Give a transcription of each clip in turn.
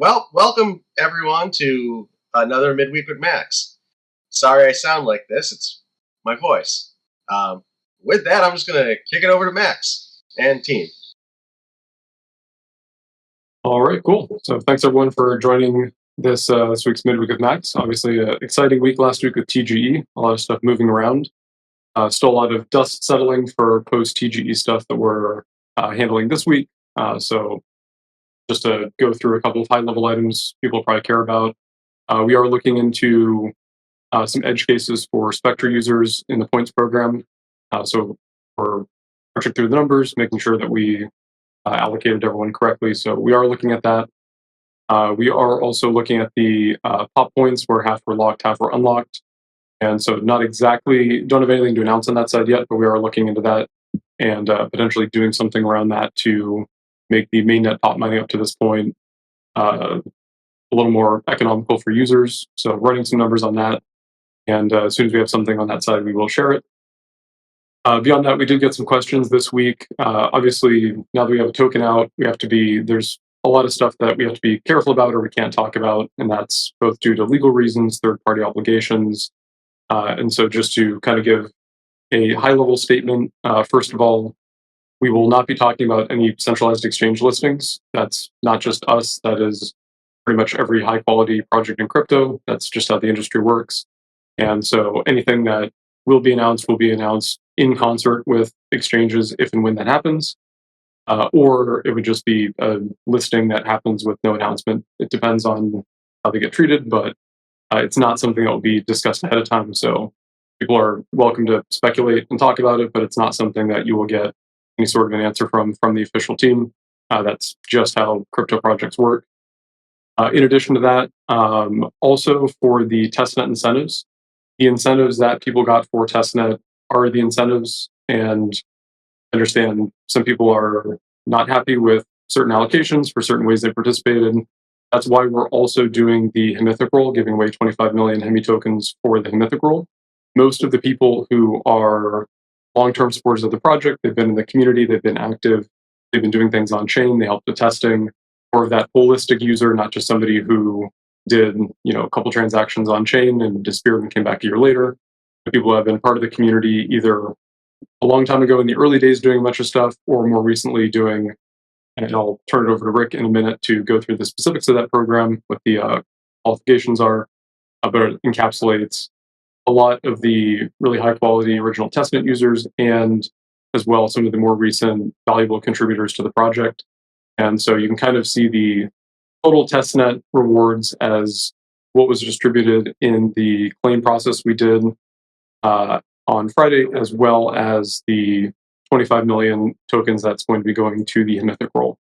Well, welcome everyone to another Midweek with Max. Sorry I sound like this, it's my voice. Um, with that, I'm just going to kick it over to Max and team. All right, cool. So thanks everyone for joining this week's Midweek with Max. Obviously, an exciting week last week with TGE. A lot of stuff moving around. Still a lot of dust settling for post TGE stuff that we're handling this week. So just to go through a couple of high-level items people probably care about. We are looking into some edge cases for Spectre users in the points program. So we're pushing through the numbers, making sure that we allocated everyone correctly. So we are looking at that. We are also looking at the pop points where half were locked, half were unlocked. And so don't have anything to announce on that side yet, but we are looking into that and potentially doing something around that to make the mainnet pop mining up to this point a little more economical for users. So running some numbers on that. And as soon as we have something on that side, we will share it. Beyond that, we did get some questions this week. Obviously, now that we have a token out, there's a lot of stuff that we have to be careful about or we can't talk about, and that's both due to legal reasons, third-party obligations. And so just to kind of give a high-level statement, first of all, we will not be talking about any centralized exchange listings. That's not just us, that is pretty much every high-quality project in crypto. That's just how the industry works. And so anything that will be announced in concert with exchanges if and when that happens, or it would just be a listing that happens with no announcement. It depends on how they get treated, but it's not something that will be discussed ahead of time. So people are welcome to speculate and talk about it, but it's not something that you will get any sort of an answer from the official team. That's just how crypto projects work. In addition to that, also for the testnet incentives, the incentives that people got for testnet are the incentives, and understand some people are not happy with certain allocations for certain ways they participated. That's why we're also doing the Hemithic roll, giving away 25 million Hemi tokens for the Hemithic roll. Most of the people who are long-term supporters of the project, they've been in the community, they've been active, they've been doing things on chain, they helped with testing, or that holistic user, not just somebody who did a couple transactions on chain and disappeared and came back a year later. People who have been part of the community either a long time ago in the early days doing a bunch of stuff, or more recently doing, and I'll turn it over to Rick in a minute to go through the specifics of that program, what the qualifications are, but it encapsulates a lot of the really high quality original testnet users and as well some of the more recent valuable contributors to the project. And so you can kind of see the total testnet rewards as what was distributed in the claim process we did on Friday, as well as the 25 million tokens that's going to be going to the Hemithic roll.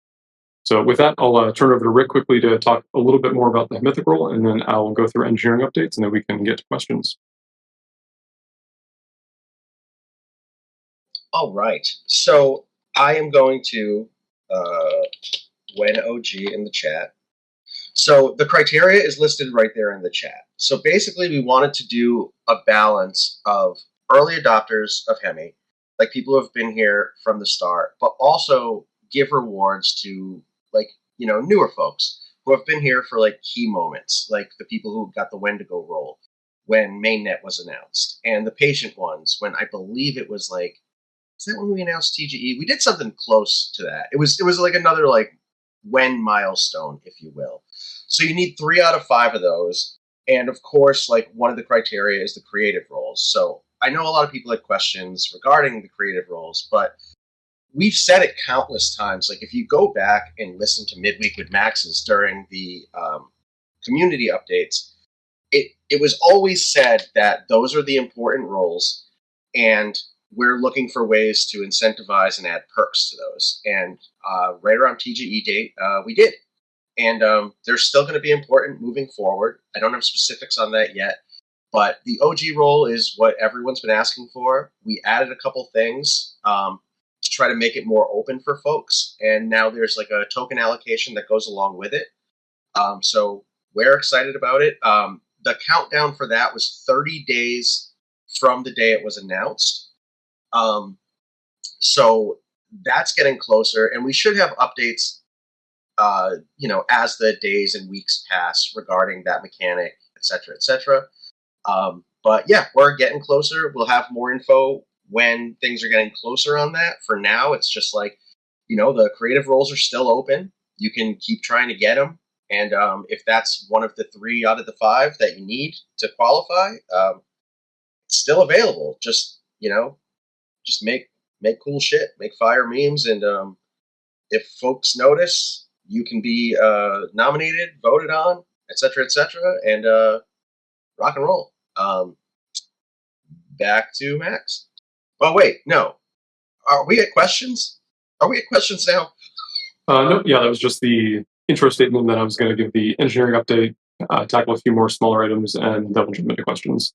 So with that, I'll turn it over to Rick quickly to talk a little bit more about the Hemithic roll, and then I'll go through engineering updates, and then we can get to questions. All right, so I am going to when OG in the chat. So the criteria is listed right there in the chat. So basically, we wanted to do a balance of early adopters of Hemi, like people who have been here from the start, but also give rewards to newer folks who have been here for key moments, like the people who got the Wendigo roll when mainnet was announced, and the patient ones when I believe it was is that when we announced TGE? We did something close to that. It was like another when milestone, if you will. So you need 3 out of 5 of those. And of course, one of the criteria is the creative roles. So I know a lot of people had questions regarding the creative roles, but we've said it countless times. If you go back and listen to Midweek with Max's during the community updates, it was always said that those are the important roles, and we're looking for ways to incentivize and add perks to those. And right around TGE date, we did. And they're still going to be important moving forward. I don't have specifics on that yet, but the OG role is what everyone's been asking for. We added a couple things to try to make it more open for folks, and now there's a token allocation that goes along with it. So we're excited about it. The countdown for that was 30 days from the day it was announced. So that's getting closer, and we should have updates as the days and weeks pass regarding that mechanic, etc., etc. But yeah, we're getting closer. We'll have more info when things are getting closer on that. For now, it's just like, the creative roles are still open. You can keep trying to get them. And if that's one of the 3 out of the 5 that you need to qualify, it's still available. Just make cool shit, make fire memes, and if folks notice, you can be nominated, voted on, etc., and rock and roll. Back to Max. Oh wait, no. Are we at questions? Are we at questions now? No, yeah, that was just the intro statement. Then I was going to give the engineering update, tackle a few more smaller items, and then we'll jump into questions.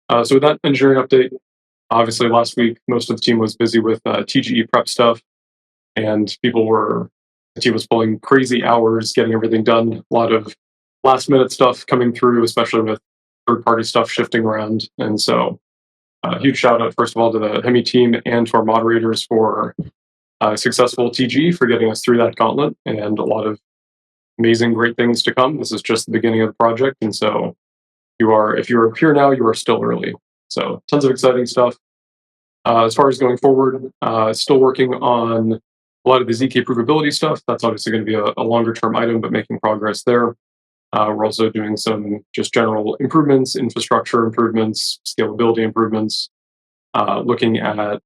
So with that engineering update, obviously last week most of the team was busy with TGE prep stuff, and the team was pulling crazy hours getting everything done. A lot of last minute stuff coming through, especially with third-party stuff shifting around. And so huge shout out, first of all, to the Hemi team and to our moderators for successful TG for getting us through that gauntlet, and a lot of amazing, great things to come. This is just the beginning of the project. And so if you are here now, you are still early. So tons of exciting stuff. As far as going forward, still working on a lot of the ZK provability stuff. That's obviously going to be a longer term item, but making progress there. We're also doing some just general improvements, infrastructure improvements, scalability improvements, looking at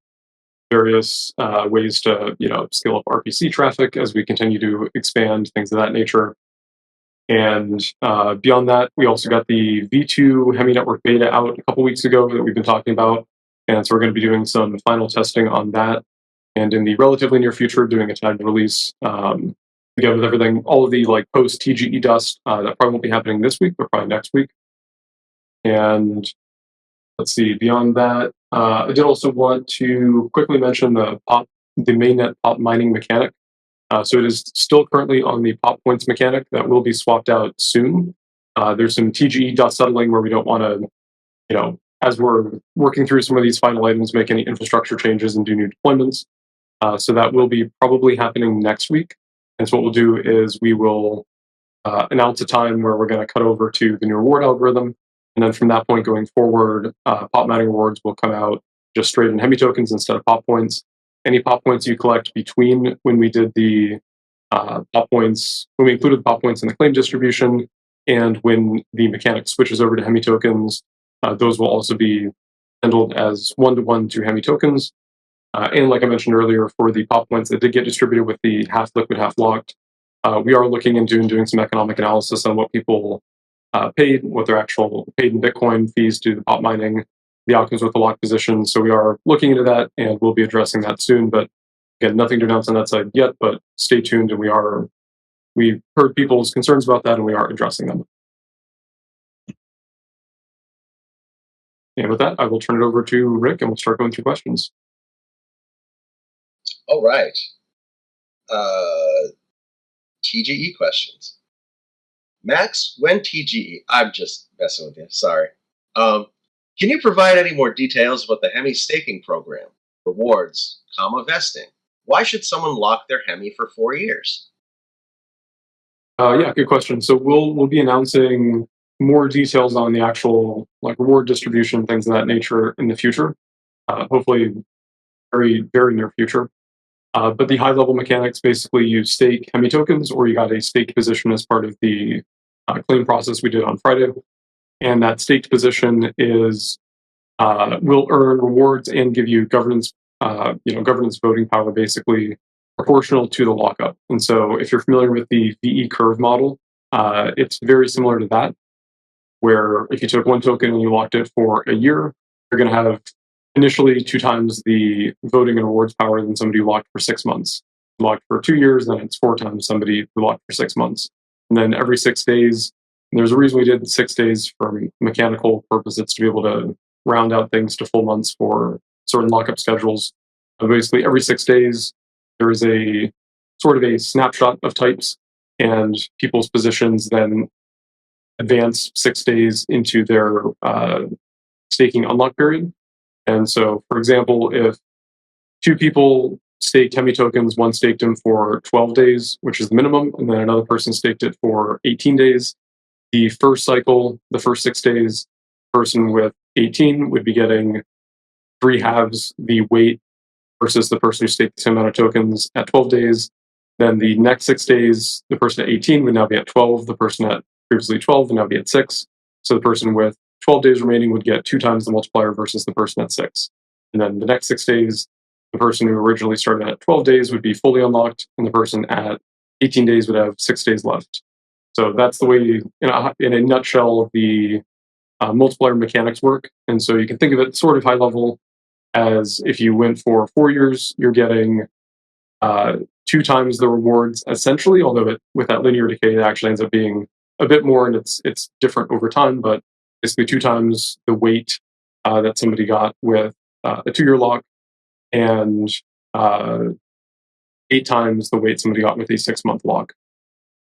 various ways to scale up RPC traffic as we continue to expand, things of that nature. And beyond that, we also got the V2 Hemi network beta out a couple weeks ago that we've been talking about. And so we're going to be doing some final testing on that. And in the relatively near future, doing a timed release. Again, with everything, all of the post TGE dust, that probably won't be happening this week, but probably next week. And let's see, beyond that, I did also want to quickly mention the mainnet pop mining mechanic. So it is still currently on the pop points mechanic that will be swapped out soon. There's some TGE dust settling where we don't want to, as we're working through some of these final items, make any infrastructure changes and do new deployments. So that will be probably happening next week. And so what we'll do is we will announce a time where we're going to cut over to the new reward algorithm. And then from that point going forward, pop mining rewards will come out just straight in Hemi tokens instead of pop points. Any pop points you collect between when we did the pop points, when we included the pop points in the claim distribution, and when the mechanic switches over to Hemi tokens, those will also be handled as one-to-one to Hemi tokens. And like I mentioned earlier, for the pop points that did get distributed with the half liquid, half locked, we are looking into doing some economic analysis on what people paid, what their actual paid in Bitcoin fees to the pop mining, the outcomes with the locked position. So we are looking into that, and we'll be addressing that soon. But again, nothing to announce on that side yet, but stay tuned. And we've heard people's concerns about that, and we are addressing them. And with that, I will turn it over to Rick, and we'll start going through questions. All right. TGE questions. Max, when TGE? I'm just messing with you. Sorry. Can you provide any more details about the Hemi staking program, rewards, vesting? Why should someone lock their Hemi for 4 years? Yeah, good question. So we'll be announcing more details on the actual reward distribution, things of that nature in the future. Hopefully, very very near future. But the high level mechanics, basically you stake Hemi tokens, or you got a staked position as part of the claim process we did on Friday. And that staked position will earn rewards and give you governance voting power, basically proportional to the lockup. And so if you're familiar with the VE curve model, it's very similar to that, where if you took one token and you locked it for a year, you're going to have initially 2 times the voting and rewards power than somebody who locked for 6 months. Locked for 2 years, then it's 4 times somebody who locked for 6 months. And then every 6 days, there's a reason we did 6 days for mechanical purposes, to be able to round out things to full months for certain lockup schedules. But basically, every 6 days, there is a sort of a snapshot of types, and people's positions then advance 6 days into their staking unlock period. And so, for example, if 2 people staked Hemi tokens. One staked them for 12 days, which is the minimum, and then another person staked it for 18 days. The first cycle, the first 6 days, person with 18 would be getting 3 halves the weight versus the person who staked the same amount of tokens at 12 days. Then the next 6 days, the person at 18 would now be at 12. The person at previously 12 would now be at 6. So the person with 12 days remaining would get 2 times the multiplier versus the person at 6. And then the next 6 days, the person who originally started at 12 days would be fully unlocked, and the person at 18 days would have 6 days left. So that's the way, in a nutshell, the multiplier mechanics work. And so you can think of it sort of high level as if you went for 4 years, you're getting 2 times the rewards essentially, although with that linear decay, it actually ends up being a bit more, and it's different over time, but basically 2 times the weight that somebody got with a 2-year lock, and 8 times the weight somebody got with a 6-month lock.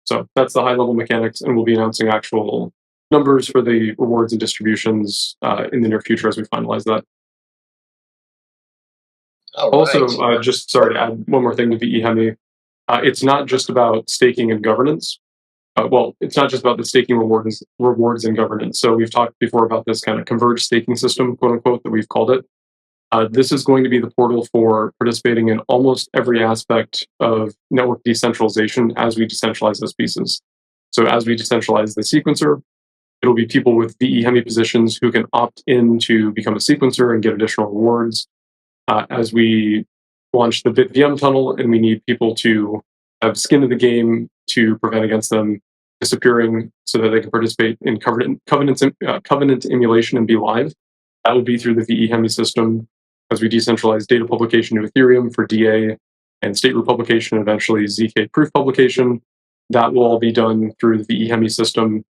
So that's the high level mechanics, and we'll be announcing actual numbers for the rewards and distributions in the near future as we finalize that. All Also, right. just sorry to add one more thing to VE Hemi. It's not just about staking and governance. Well, it's not just about the staking rewards and governance. So we've talked before about this kind of converged staking system, quote unquote, that we've called it. This is going to be the portal for participating in almost every aspect of network decentralization as we decentralize those pieces. So as we decentralize the sequencer, it'll be people with VE Hemi positions who can opt in to become a sequencer and get additional rewards. As we launch the BitVM tunnel, and we need people to have skin in the game to prevent against them disappearing so that they can participate in covenant emulation and be live. That will be through the VE Hemi system as we decentralize data publication to Ethereum for DA and state root publication, and eventually ZK proof publication. That will all be done through the VE Hemi system.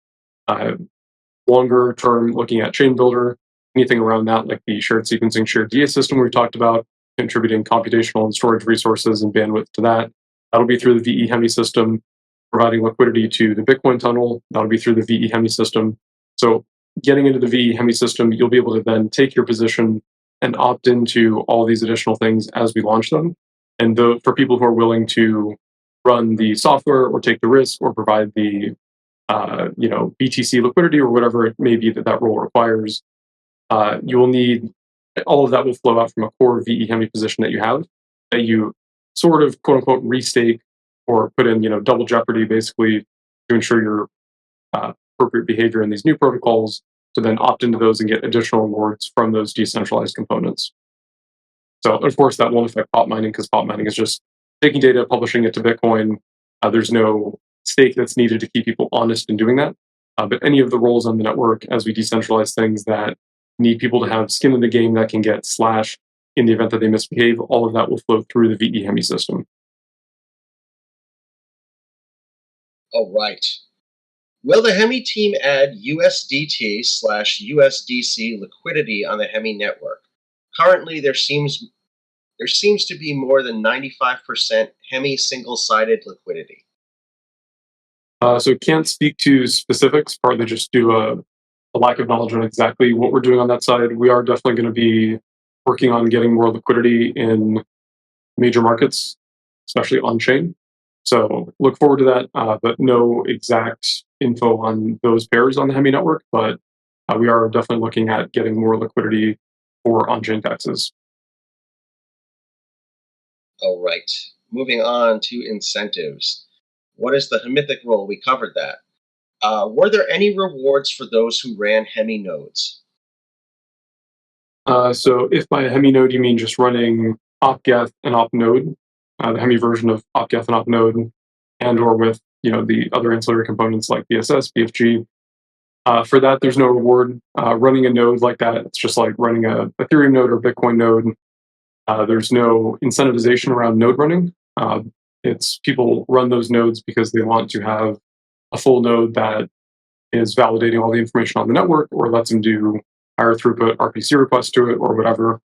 Longer term, looking at Chain Builder, anything around that, like the shared sequencing, shared DA system we talked about, contributing computational and storage resources and bandwidth to that. That'll be through the VE Hemi system, providing liquidity to the Bitcoin tunnel. That'll be through the VE Hemi system. So getting into the VE Hemi system, you'll be able to then take your position and opt into all these additional things as we launch them. And for people who are willing to run the software or take the risk or provide the BTC liquidity or whatever it may be that role requires, you will need, all of that will flow out from a core VE Hemi position that you have, that you sort of quote unquote restake or put in double jeopardy basically to ensure your appropriate behavior in these new protocols, to then opt into those and get additional rewards from those decentralized components. So of course that won't affect pop mining, because pop mining is just taking data, publishing it to Bitcoin. There's no stake that's needed to keep people honest in doing that. But any of the roles on the network as we decentralize things that need people to have skin in the game that can get slashed in the event that they misbehave, all of that will flow through the VE Hemi system. All right. Will the Hemi team add USDT/USDC liquidity on the Hemi network? Currently, there seems to be more than 95% Hemi single-sided liquidity. So can't speak to specifics, partly just due to a lack of knowledge on exactly what we're doing on that side. We are definitely going to be working on getting more liquidity in major markets, especially on-chain. So look forward to that, but no exact info on those pairs on the Hemi network, but we are definitely looking at getting more liquidity for on-chain taxes. All right. Moving on to incentives. What is the Hemithic role? We covered that. Were there any rewards for those who ran Hemi nodes? So if by a Hemi node you mean just running opgeth and opnode, the Hemi version of opgeth and opnode, and or with the other ancillary components like BSS, BFG, for that there's no reward. Running a node like that, it's just like running a Ethereum node or Bitcoin node. There's no incentivization around node running. It's people run those nodes because they want to have a full node that is validating all the information on the network, or lets them do higher throughput RPC requests to it, or whatever.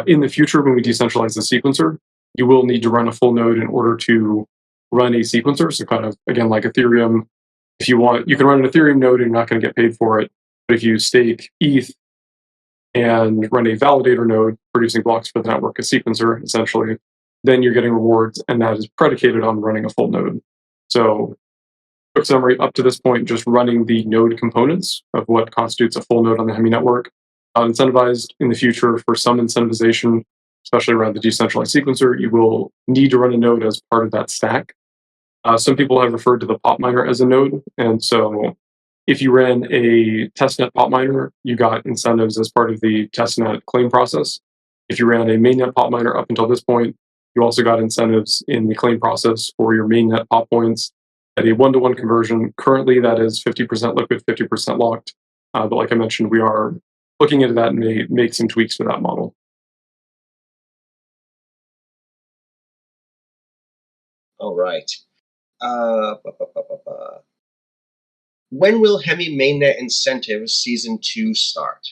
In the future, when we decentralize the sequencer, you will need to run a full node in order to run a sequencer. So kind of, again, like Ethereum, if you want, you can run an Ethereum node and you're not going to get paid for it. But if you stake ETH and run a validator node producing blocks for the network, a sequencer, essentially, then you're getting rewards, and that is predicated on running a full node. So, quick summary, up to this point, just running the node components of what constitutes a full node on the Hemi network. Incentivized in the future for some incentivization, especially around the decentralized sequencer, you will need to run a node as part of that stack. Some people have referred to the pop miner as a node, and so if you ran a testnet pop miner, you got incentives as part of the testnet claim process. If you ran a mainnet pop miner up until this point, you also got incentives in the claim process for your mainnet pop points at a one-to-one conversion. Currently, that is 50% liquid, 50% locked. But like I mentioned, we are looking into that and may make some tweaks to that model. All right. Ba, ba, ba, ba, ba. When will Hemi mainnet incentives season 2 start?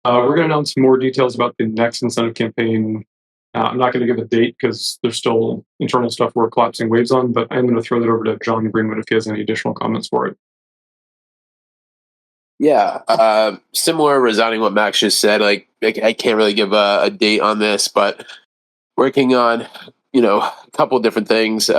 We're going to announce more details about the next incentive campaign. I'm not going to give a date because there's still internal stuff we're collapsing waves on, but I'm going to throw that over to John Greenwood if he has any additional comments for it. Yeah, similar, resounding what Max just said. Like, I can't really give a date on this, but working on, a couple of different things.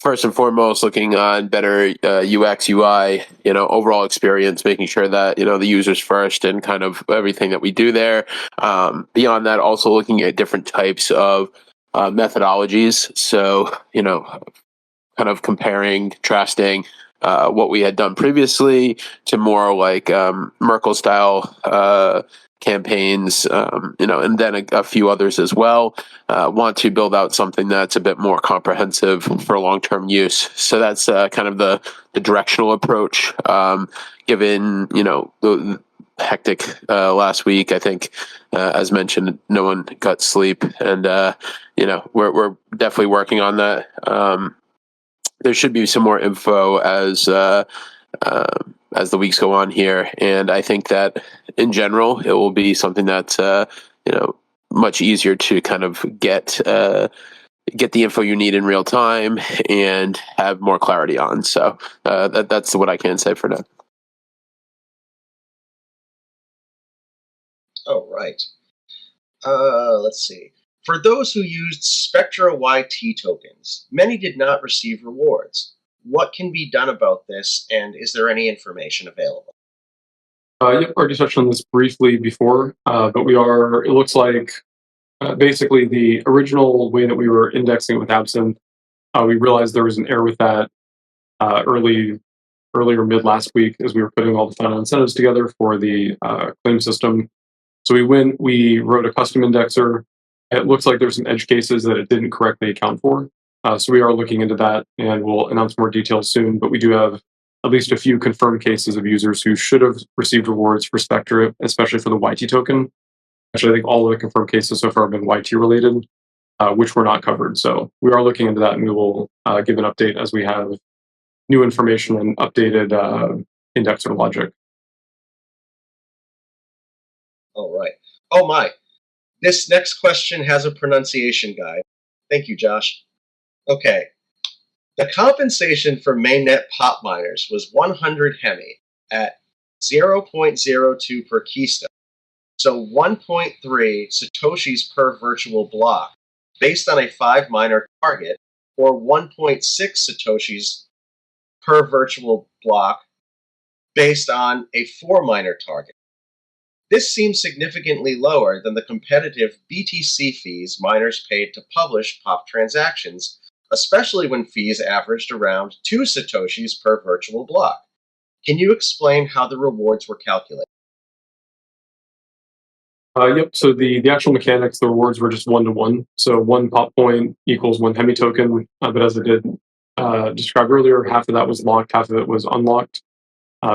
First and foremost, looking on better UX, UI, overall experience, making sure that, the user's first and kind of everything that we do there. Beyond that, also looking at different types of methodologies. So, kind of comparing, contrasting what we had done previously to more like Merkle style campaigns, and then a few others as well. Want to build out something that's a bit more comprehensive for long-term use. So that's kind of the directional approach. Given the hectic last week, I think, as mentioned, no one got sleep, and we're definitely working on that. There should be some more info as the weeks go on here, and I think that in general it will be something that's much easier to kind of get the info you need in real time and have more clarity on. So that's what I can say for now. All right. Let's see. For those who used Spectra YT tokens, many did not receive rewards. What can be done about this, and is there any information available? Yep, already touched on this briefly before, but it looks like basically the original way that we were indexing it with Absinthe, we realized there was an error with that earlier mid last week as we were putting all the final incentives together for the claim system. So we wrote a custom indexer. It looks like there's some edge cases that it didn't correctly account for. So we are looking into that, and we'll announce more details soon. But we do have at least a few confirmed cases of users who should have received rewards for Spectra, especially for the YT token. Actually, I think all of the confirmed cases so far have been YT related, which were not covered. So we are looking into that, and we will give an update as we have new information and updated indexer logic. All right. Oh my. This next question has a pronunciation guide. Thank you, Josh. Okay. The compensation for mainnet pop miners was 100 Hemi at 0.02 per keystone. So 1.3 Satoshis per virtual block based on a 5 miner target, or 1.6 Satoshis per virtual block based on a 4 miner target. This seems significantly lower than the competitive BTC fees miners paid to publish POP transactions, especially when fees averaged around 2 Satoshis per virtual block. Can you explain how the rewards were calculated? Yep, so the actual mechanics, the rewards were just 1-to-1. So 1 pop point equals 1 Hemi token, but as I did describe earlier, half of that was locked, half of it was unlocked.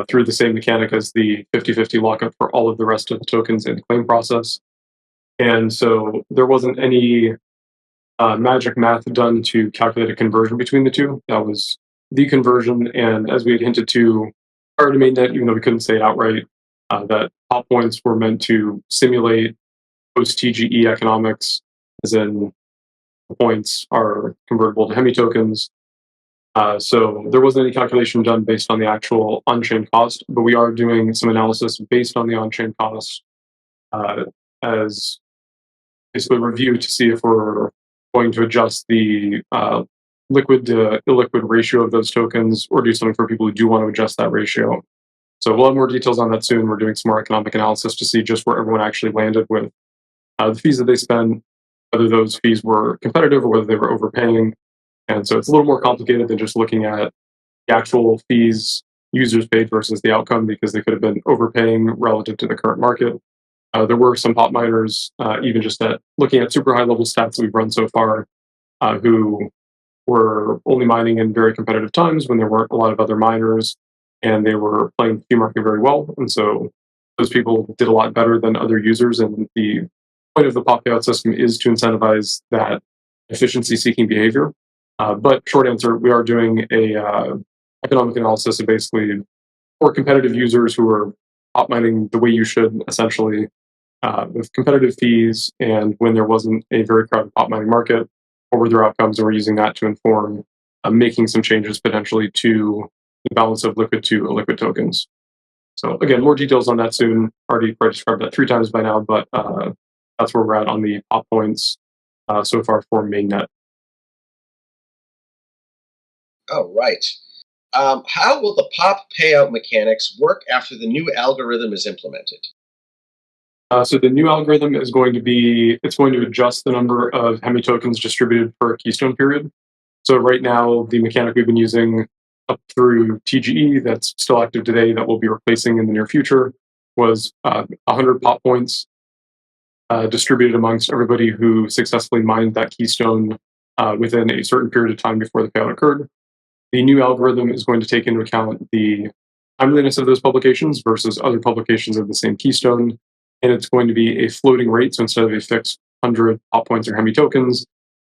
Through the same mechanic as the 50-50 lockup for all of the rest of the tokens in the claim process. And so there wasn't any magic math done to calculate a conversion between the two. That was the conversion. And as we had hinted to prior to mainnet, even though we couldn't say it outright, that pop points were meant to simulate post-TGE economics, as in the points are convertible to Hemi tokens. So there wasn't any calculation done based on the actual on-chain cost, but we are doing some analysis based on the on-chain cost as basically review to see if we're going to adjust the liquid to illiquid ratio of those tokens, or do something for people who do want to adjust that ratio. So we'll have more details on that soon. We're doing some more economic analysis to see just where everyone actually landed with the fees that they spend, whether those fees were competitive or whether they were overpaying. And so it's a little more complicated than just looking at the actual fees users paid versus the outcome, because they could have been overpaying relative to the current market. There were some pop miners, even just at looking at super high level stats that we've run so far, who were only mining in very competitive times when there weren't a lot of other miners, and they were playing the fee market very well. And so those people did a lot better than other users. And the point of the pop payout system is to incentivize that efficiency seeking behavior. But short answer, we are doing a economic analysis of basically for competitive users who are pop mining the way you should, essentially, with competitive fees, and when there wasn't a very crowded pop mining market, what were their outcomes, and we're using that to inform making some changes potentially to the balance of liquid to illiquid tokens. So again, more details on that soon. Already probably described that 3 times by now, but that's where we're at on the pop points so far for mainnet. All right. How will the pop payout mechanics work after the new algorithm is implemented? So the new algorithm is going to be, it's going to adjust the number of Hemi tokens distributed per keystone period. So right now, the mechanic we've been using up through TGE that's still active today, that we'll be replacing in the near future, was 100 pop points distributed amongst everybody who successfully mined that keystone within a certain period of time before the payout occurred. The new algorithm is going to take into account the timeliness of those publications versus other publications of the same keystone, and it's going to be a floating rate. So instead of a fixed 100 pop points or Hemi tokens,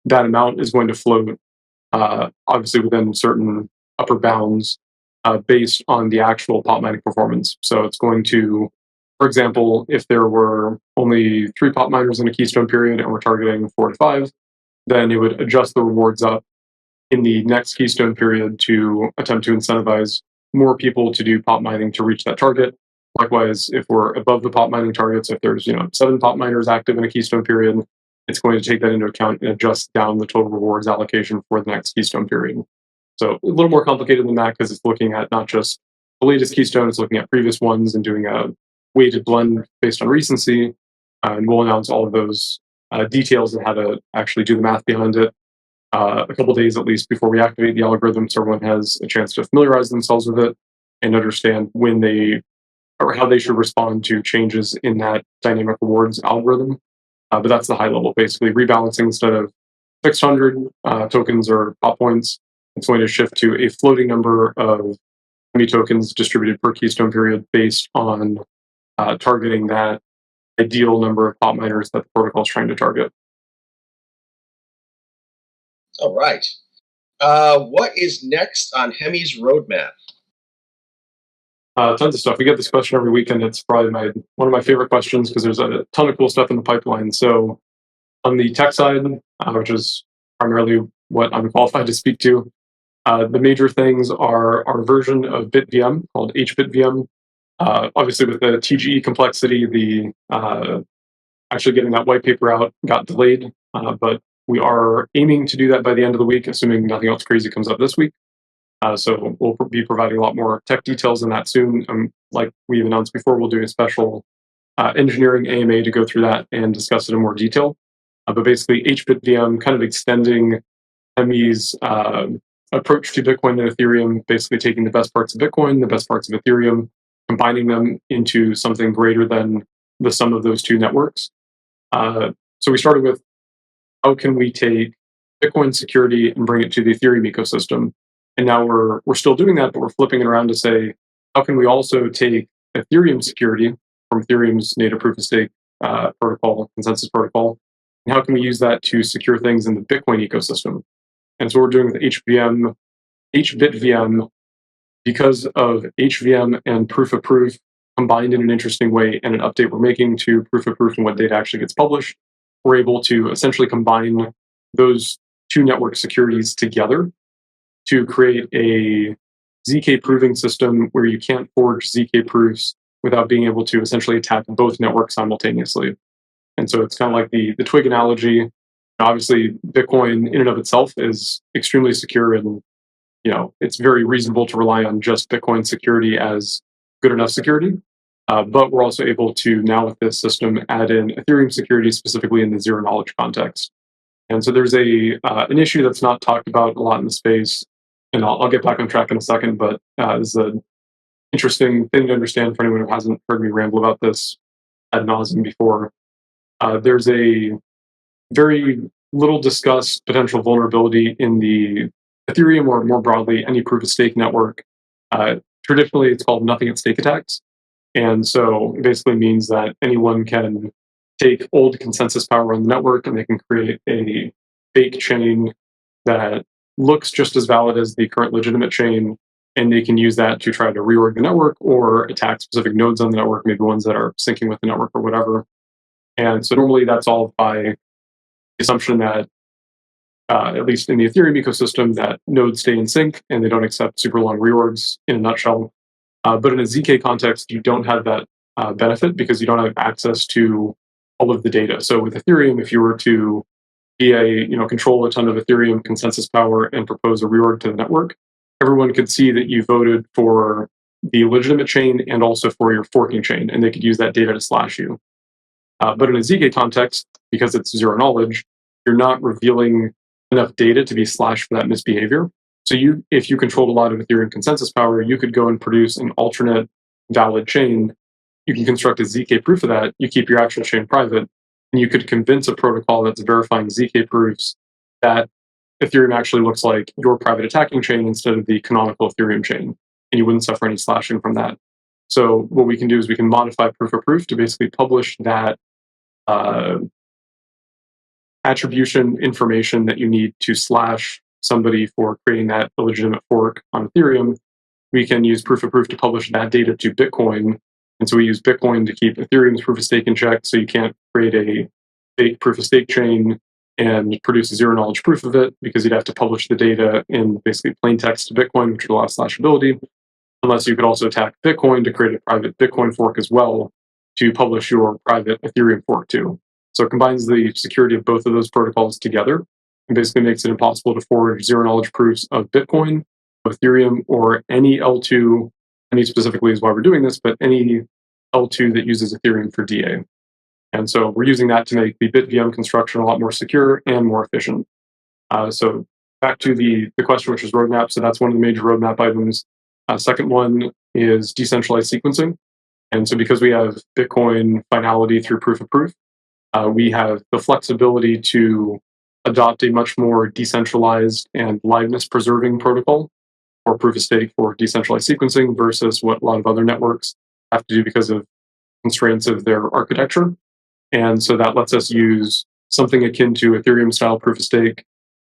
that amount is going to float, obviously within certain upper bounds, based on the actual pop mining performance. So it's going to, for example, if there were only 3 pop miners in a keystone period and we're targeting 4 to 5, then it would adjust the rewards up in the next keystone period to attempt to incentivize more people to do pop mining to reach that target. Likewise, if we're above the pop mining targets, if there's 7 pop miners active in a keystone period, it's going to take that into account and adjust down the total rewards allocation for the next keystone period. So a little more complicated than that, because it's looking at not just the latest keystone, it's looking at previous ones and doing a weighted blend based on recency. And we'll announce all of those details and how to actually do the math behind it a couple days at least before we activate the algorithm, so everyone has a chance to familiarize themselves with it and understand when they or how they should respond to changes in that dynamic rewards algorithm. But that's the high level, basically rebalancing. Instead of fixed 100 tokens or pop points, it's going to shift to a floating number of Hemi tokens distributed per keystone period based on targeting that ideal number of pop miners that the protocol is trying to target. All right. What is next on Hemi's roadmap? Tons of stuff. We get this question every week, and it's probably one of my favorite questions because there's a ton of cool stuff in the pipeline. So on the tech side, which is primarily what I'm qualified to speak to, the major things are our version of BitVM called HBitVM. Obviously, with the TGE complexity, the actually getting that white paper out got delayed, but we are aiming to do that by the end of the week, assuming nothing else crazy comes up this week. So we'll be providing a lot more tech details on that soon. Like we've announced before, we'll do a special engineering AMA to go through that and discuss it in more detail. But basically, HBitVM kind of extending Hemi's approach to Bitcoin and Ethereum, basically taking the best parts of Bitcoin, the best parts of Ethereum, combining them into something greater than the sum of those two networks. So we started with how can we take Bitcoin security and bring it to the Ethereum ecosystem. And now we're still doing that, but we're flipping it around to say, how can we also take Ethereum security from Ethereum's native proof of stake protocol, consensus protocol, and how can we use that to secure things in the Bitcoin ecosystem? And so we're doing with HBitVM, because of HVM and proof of proof combined in an interesting way, and an update we're making to proof of proof and what data actually gets published, we're able to essentially combine those two network securities together to create a ZK proving system where you can't forge ZK proofs without being able to essentially attack both networks simultaneously. And so it's kind of like the twig analogy. Obviously, Bitcoin in and of itself is extremely secure, and it's very reasonable to rely on just Bitcoin security as good enough security. But we're also able to now with this system add in Ethereum security, specifically in the zero knowledge context. And so there's an issue that's not talked about a lot in the space, and I'll get back on track in a second. But this is an interesting thing to understand for anyone who hasn't heard me ramble about this ad nauseum before. There's a very little discussed potential vulnerability in the Ethereum, or more broadly, any proof of stake network. Traditionally, it's called nothing at stake attacks. And so it basically means that anyone can take old consensus power on the network and they can create a fake chain that looks just as valid as the current legitimate chain. And they can use that to try to reorg the network or attack specific nodes on the network, maybe ones that are syncing with the network or whatever. And so normally that's solved by the assumption that, at least in the Ethereum ecosystem, that nodes stay in sync and they don't accept super long reorgs in a nutshell. But in a ZK context, you don't have that benefit because you don't have access to all of the data. So with Ethereum, if you were to control a ton of Ethereum consensus power and propose a reorg to the network, everyone could see that you voted for the legitimate chain and also for your forking chain, and they could use that data to slash you. But in a ZK context, because it's zero knowledge, you're not revealing enough data to be slashed for that misbehavior. So if you controlled a lot of Ethereum consensus power, you could go and produce an alternate valid chain. You can construct a ZK proof of that. You keep your actual chain private, and you could convince a protocol that's verifying ZK proofs that Ethereum actually looks like your private attacking chain instead of the canonical Ethereum chain, and you wouldn't suffer any slashing from that. So what we can do is we can modify proof of proof to basically publish that attribution information that you need to slash somebody for creating that illegitimate fork on Ethereum. We can use proof of proof to publish that data to Bitcoin. And so we use Bitcoin to keep Ethereum's proof of stake in check. So you can't create a fake proof of stake chain and produce a zero knowledge proof of it, because you'd have to publish the data in basically plain text to Bitcoin, which would allow slashability, unless you could also attack Bitcoin to create a private Bitcoin fork as well to publish your private Ethereum fork too. So it combines the security of both of those protocols together and basically makes it impossible to forge zero knowledge proofs of Bitcoin, of Ethereum, or any L2. Any specifically is why we're doing this, but any L2 that uses Ethereum for DA. And so we're using that to make the BitVM construction a lot more secure and more efficient. So back to the question, which is roadmap. So that's one of the major roadmap items. Second one is decentralized sequencing. And so because we have Bitcoin finality through proof of proof, we have the flexibility to adopt a much more decentralized and liveness preserving protocol for proof of stake for decentralized sequencing versus what a lot of other networks have to do because of constraints of their architecture. And so that lets us use something akin to Ethereum style proof of stake,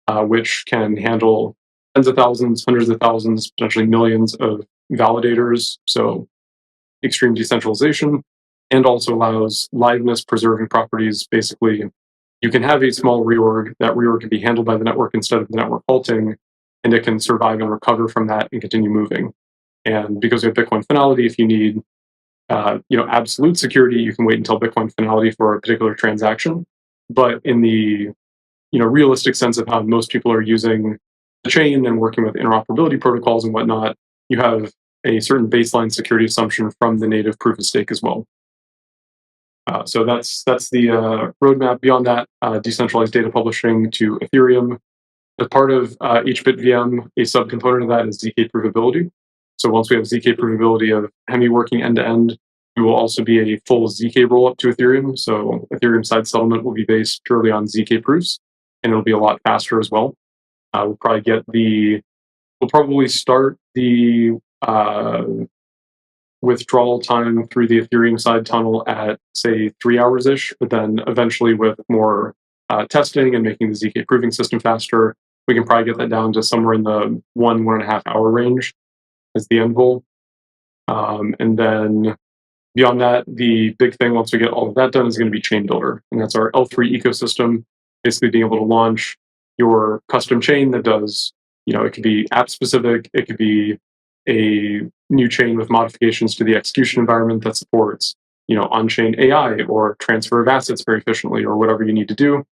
which can handle tens of thousands, hundreds of thousands, potentially millions of validators. So extreme decentralization, and also allows liveness preserving properties. Basically, you can have a small reorg. That reorg can be handled by the network instead of the network halting, and it can survive and recover from that and continue moving. And because we have Bitcoin finality, if you need absolute security, you can wait until Bitcoin finality for a particular transaction. But in the realistic sense of how most people are using the chain and working with interoperability protocols and whatnot, you have a certain baseline security assumption from the native proof of stake as well. So that's the roadmap. Beyond that, decentralized data publishing to Ethereum. As part of HBitVM, a subcomponent of that is ZK provability. So once we have ZK provability of Hemi working end-to-end, we will also be a full ZK rollup to Ethereum. So Ethereum side settlement will be based purely on ZK proofs, and it'll be a lot faster as well. We'll probably start the withdrawal time through the Ethereum side tunnel at, say, 3 hours-ish, but then eventually with more testing and making the ZK proving system faster, we can probably get that down to somewhere in the 1.5 hour range as the end goal. And then beyond that, the big thing once we get all of that done is going to be Chain Builder. And that's our L3 ecosystem, basically being able to launch your custom chain that does, it could be app specific, it could be a new chain with modifications to the execution environment that supports, on-chain AI or transfer of assets very efficiently or whatever you need to do.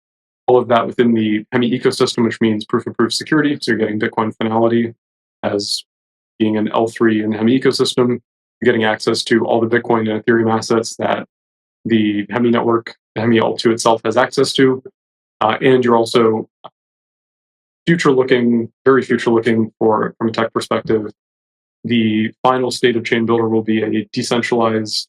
All of that within the Hemi ecosystem, which means proof-of-proof security. So you're getting Bitcoin finality as being an L3 in the Hemi ecosystem. You're getting access to all the Bitcoin and Ethereum assets that the Hemi network, the Hemi L2 itself, has access to. And you're also future-looking, very future-looking from a tech perspective. The final state of Chain Builder will be a decentralized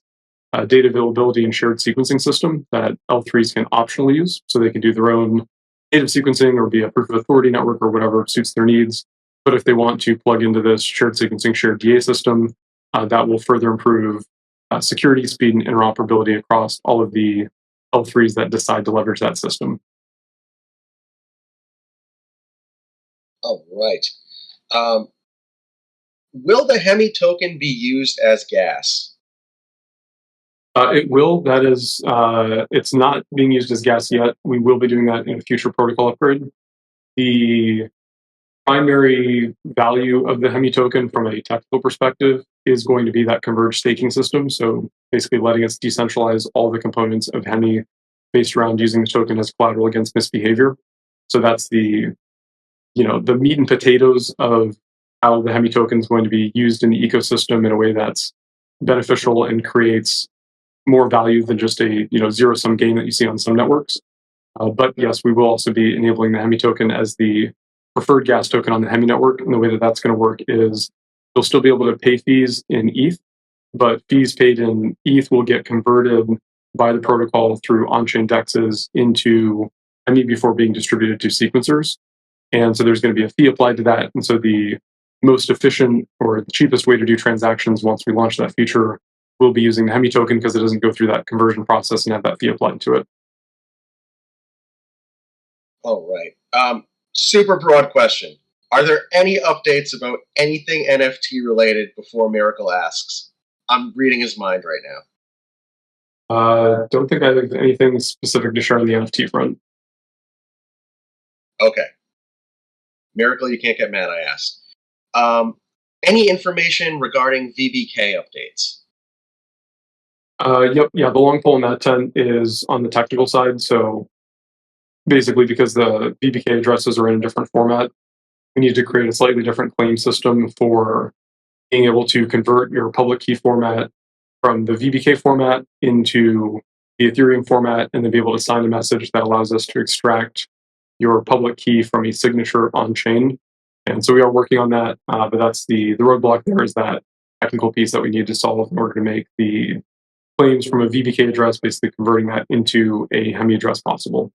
data availability and shared sequencing system that L3s can optionally use. So they can do their own native sequencing or be a proof of authority network or whatever suits their needs. But if they want to plug into this shared sequencing, shared DA system, that will further improve security, speed, and interoperability across all of the L3s that decide to leverage that system. All right. Will the Hemi token be used as gas? It will. That is, it's not being used as gas yet. We will be doing that in a future protocol upgrade. The primary value of the Hemi token from a technical perspective is going to be that converged staking system. So basically letting us decentralize all the components of Hemi based around using the token as collateral against misbehavior. So that's the meat and potatoes of how the Hemi token is going to be used in the ecosystem in a way that's beneficial and creates more value than just a zero-sum game that you see on some networks. But yes, we will also be enabling the Hemi token as the preferred gas token on the Hemi network. And the way that that's going to work is you'll still be able to pay fees in ETH, but fees paid in ETH will get converted by the protocol through on-chain dexes into Hemi before being distributed to sequencers. And so there's going to be a fee applied to that. And so the most efficient or the cheapest way to do transactions once we launch that feature will be using the Hemi token because it doesn't go through that conversion process and have that fee applied to it. All right. Super broad question. Are there any updates about anything NFT related before Miracle asks? I'm reading his mind right now. Don't think I have anything specific to share on the NFT front. Okay. Miracle, you can't get mad, I asked. Any information regarding VBK updates? Yep. Yeah, the long pole in that tent is on the technical side. So basically, because the VBK addresses are in a different format, we need to create a slightly different claim system for being able to convert your public key format from the VBK format into the Ethereum format and then be able to sign a message that allows us to extract your public key from a signature on chain. And so we are working on that, but that's the roadblock there is that technical piece that we need to solve in order to make the claims from a VBK address, basically converting that into a Hemi address possible.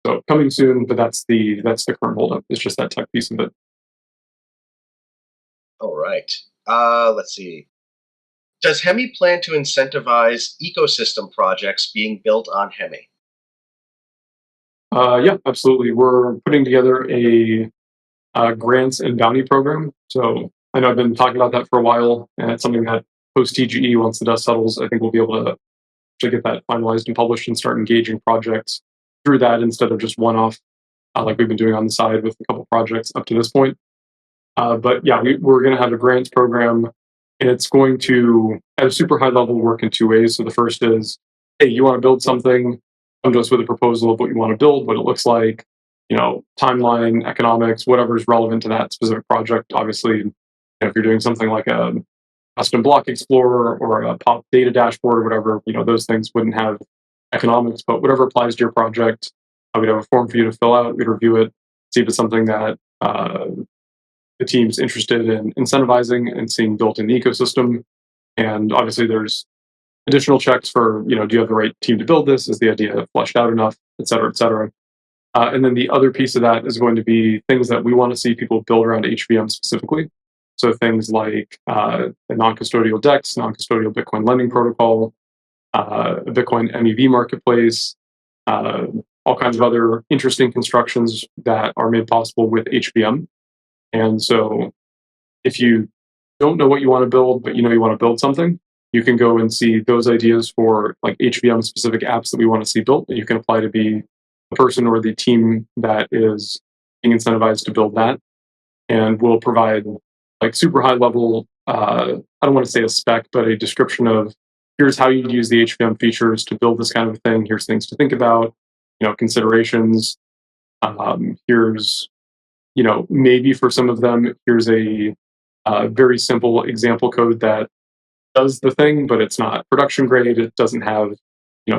So coming soon, but that's the current holdup. It's just that tech piece of it. All right. Let's see. Does Hemi plan to incentivize ecosystem projects being built on Hemi? Yeah, absolutely. We're putting together a grants and bounty program. So I know I've been talking about that for a while, and it's something that post TGE, once the dust settles, I think we'll be able to get that finalized and published and start engaging projects through that instead of just one-off, like we've been doing on the side with a couple projects up to this point. But yeah, we're going to have a grants program, and it's going to, at a super high level, work in two ways. So the first is, hey, you want to build something, come to us with a proposal of what you want to build, what it looks like, timeline, economics, whatever is relevant to that specific project. Obviously, if you're doing something like a custom block explorer or a pop data dashboard or whatever, those things wouldn't have economics, but whatever applies to your project, we'd have a form for you to fill out, we'd review it, see if it's something that the team's interested in incentivizing and seeing built in the ecosystem. And obviously there's additional checks for, do you have the right team to build this? Is the idea fleshed out enough, et cetera, et cetera. And then the other piece of that is going to be things that we want to see people build around HVM specifically. So things like a non-custodial DEX, non-custodial Bitcoin lending protocol, a Bitcoin MEV marketplace, all kinds of other interesting constructions that are made possible with HVM. And so if you don't know what you want to build, but you want to build something, you can go and see those ideas for like HVM specific apps that we want to see built, and you can apply to be the person or the team that is being incentivized to build that. And we'll provide like super high level, I don't want to say a spec, but a description of here's how you use the HVM features to build this kind of thing. Here's things to think about, considerations. Here's, maybe for some of them, here's a very simple example code that does the thing, but it's not production grade. It doesn't have,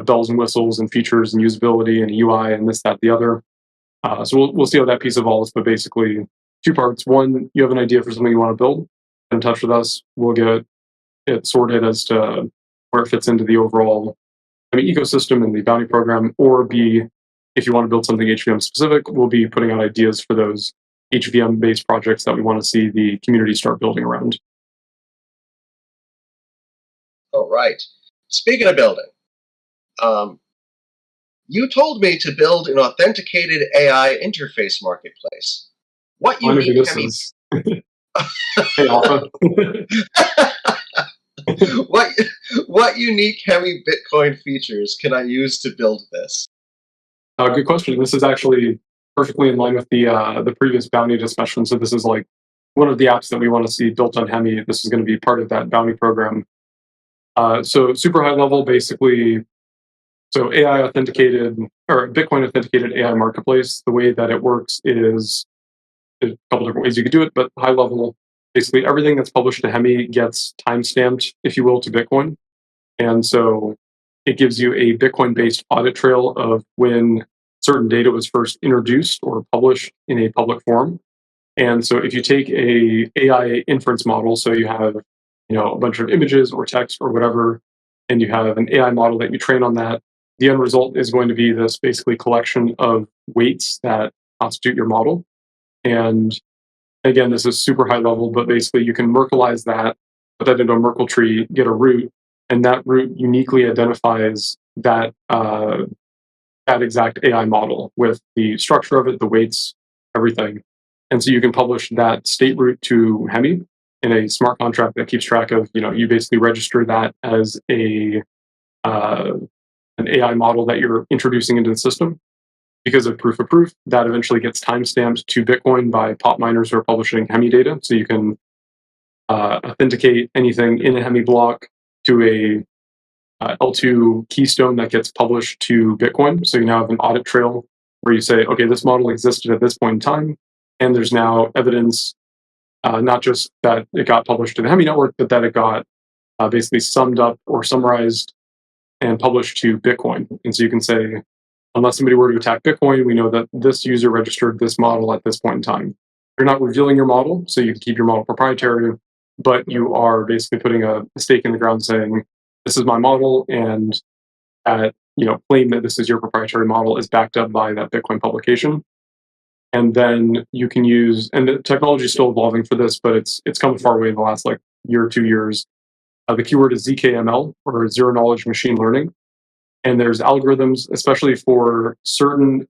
bells and whistles and features and usability and UI and this, that, the other. So we'll see how that piece evolves. But basically, two parts. One, you have an idea for something you want to build, get in touch with us. We'll get it sorted as to where it fits into the overall ecosystem and the bounty program. Or B, if you want to build something HVM specific, we'll be putting out ideas for those HVM based projects that we want to see the community start building around. All right. Speaking of building, you told me to build an authenticated AI interface marketplace. What unique Hemi? Hey, Alpha. what unique Hemi Bitcoin features can I use to build this? Good question. This is actually perfectly in line with the previous bounty discussion. So this is like one of the apps that we want to see built on Hemi. This is going to be part of that bounty program. So super high level, basically. So AI authenticated or Bitcoin authenticated AI marketplace. The way that it works is there's a couple different ways you could do it, but high level, basically everything that's published to Hemi gets timestamped, if you will, to Bitcoin. And so it gives you a Bitcoin-based audit trail of when certain data was first introduced or published in a public forum. And so if you take a AI inference model, so you have a bunch of images or text or whatever, and you have an AI model that you train on that, the end result is going to be this basically collection of weights that constitute your model. And again, this is super high level, but basically you can Merkleize that, put that into a Merkle tree, get a root, and that root uniquely identifies that that exact AI model with the structure of it, the weights, everything. And so you can publish that state root to Hemi in a smart contract that keeps track of, you basically register that as an AI model that you're introducing into the system. Because of proof of proof, that eventually gets timestamped to Bitcoin by pop miners who are publishing Hemi data. So you can authenticate anything in a Hemi block to a L2 keystone that gets published to Bitcoin. So you now have an audit trail where you say, okay, this model existed at this point in time, and there's now evidence, not just that it got published to the Hemi network, but that it got basically summed up or summarized and published to Bitcoin. And so you can say, unless somebody were to attack Bitcoin, we know that this user registered this model at this point in time. You're not revealing your model, so you can keep your model proprietary, but you are basically putting a stake in the ground saying, this is my model, and claim that this is your proprietary model is backed up by that Bitcoin publication. And then you can use, and the technology is still evolving for this, but it's come a far way in the last year or 2 years. The keyword is ZKML, or zero knowledge machine learning. And there's algorithms, especially for certain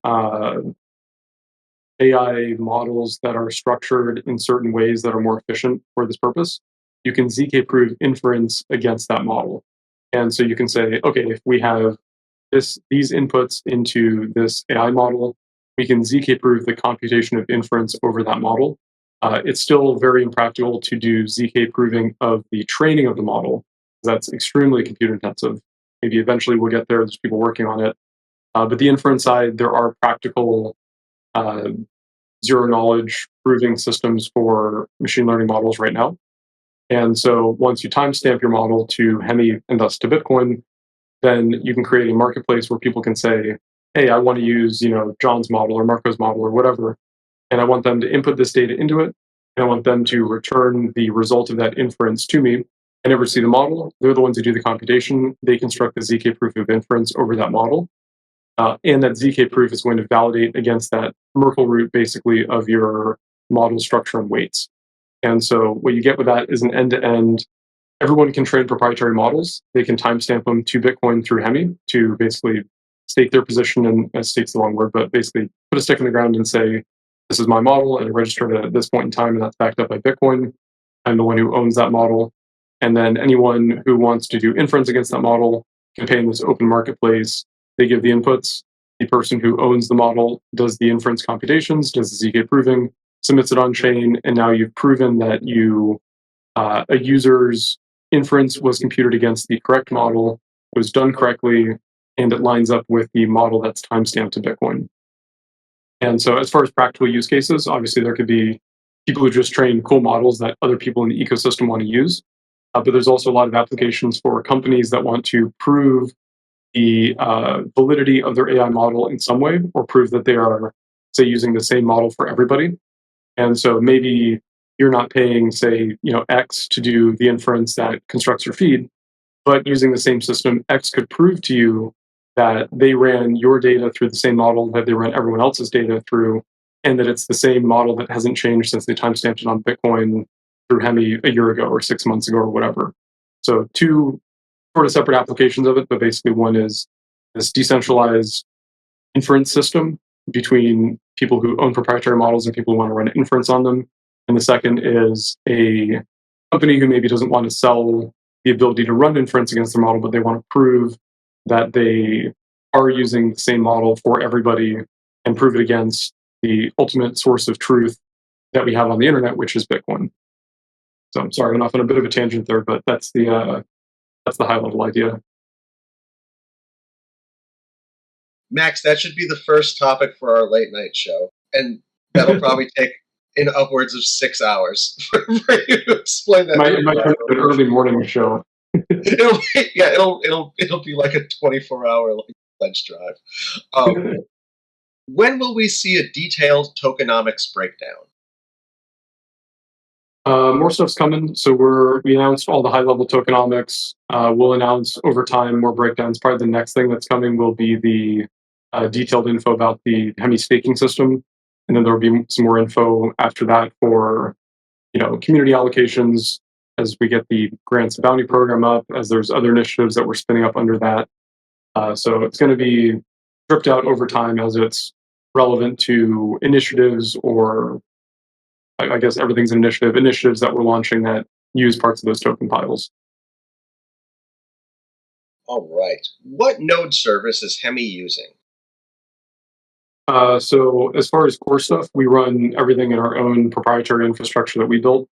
AI models that are structured in certain ways that are more efficient for this purpose. You can ZK prove inference against that model. And so you can say, okay, if we have these inputs into this AI model, we can ZK prove the computation of inference over that model. It's still very impractical to do ZK proving of the training of the model. That's extremely compute intensive. Maybe eventually we'll get there. There's people working on it. But the inference side, there are practical zero knowledge proving systems for machine learning models right now. And so once you timestamp your model to Hemi and thus to Bitcoin, then you can create a marketplace where people can say, hey, I want to use John's model or Marco's model or whatever, and I want them to input this data into it, and I want them to return the result of that inference to me. I never see the model. They're the ones who do the computation. They construct the ZK proof of inference over that model. And that ZK proof is going to validate against that Merkle root, basically, of your model structure and weights. And so what you get with that is an end-to-end. Everyone can train proprietary models. They can timestamp them to Bitcoin through Hemi to basically stake their position, and stake's the wrong word, but basically put a stick in the ground and say, this is my model, and it registered at this point in time, and that's backed up by Bitcoin. I'm the one who owns that model. And then anyone who wants to do inference against that model can pay in this open marketplace. They give the inputs. The person who owns the model does the inference computations, does the ZK proving, submits it on chain, and now you've proven that a user's inference was computed against the correct model, it was done correctly, and it lines up with the model that's timestamped to Bitcoin. And so as far as practical use cases, obviously there could be people who just train cool models that other people in the ecosystem want to use. But there's also a lot of applications for companies that want to prove the validity of their AI model in some way, or prove that they are, say, using the same model for everybody. And so maybe you're not paying, say, X to do the inference that constructs your feed, but using the same system, X could prove to you that they ran your data through the same model that they ran everyone else's data through, and that it's the same model that hasn't changed since they timestamped it on Bitcoin through Hemi a year ago or 6 months ago or whatever. So two sort of separate applications of it, but basically one is this decentralized inference system between people who own proprietary models and people who want to run inference on them. And the second is a company who maybe doesn't want to sell the ability to run inference against their model, but they want to prove that they are using the same model for everybody and prove it against the ultimate source of truth that we have on the internet, which is Bitcoin. So I'm sorry, I went off on a bit of a tangent there, but that's the high level idea. Max, that should be the first topic for our late night show, and that'll probably take in upwards of 6 hours for you to explain that. It might turn into an early morning show. It'll be like a 24-hour lunch drive. When will we see a detailed tokenomics breakdown? More stuff's coming. So we announced all the high level tokenomics. We'll announce over time more breakdowns. Probably the next thing that's coming will be the detailed info about the Hemi staking system, and then there will be some more info after that for community allocations as we get the grants and bounty program up, as there's other initiatives that we're spinning up under that. So it's going to be stripped out over time as it's relevant to initiatives, or I guess everything's an initiatives that we're launching that use parts of those token piles. All right. What node service is Hemi using? So as far as core stuff, we run everything in our own proprietary infrastructure that we built.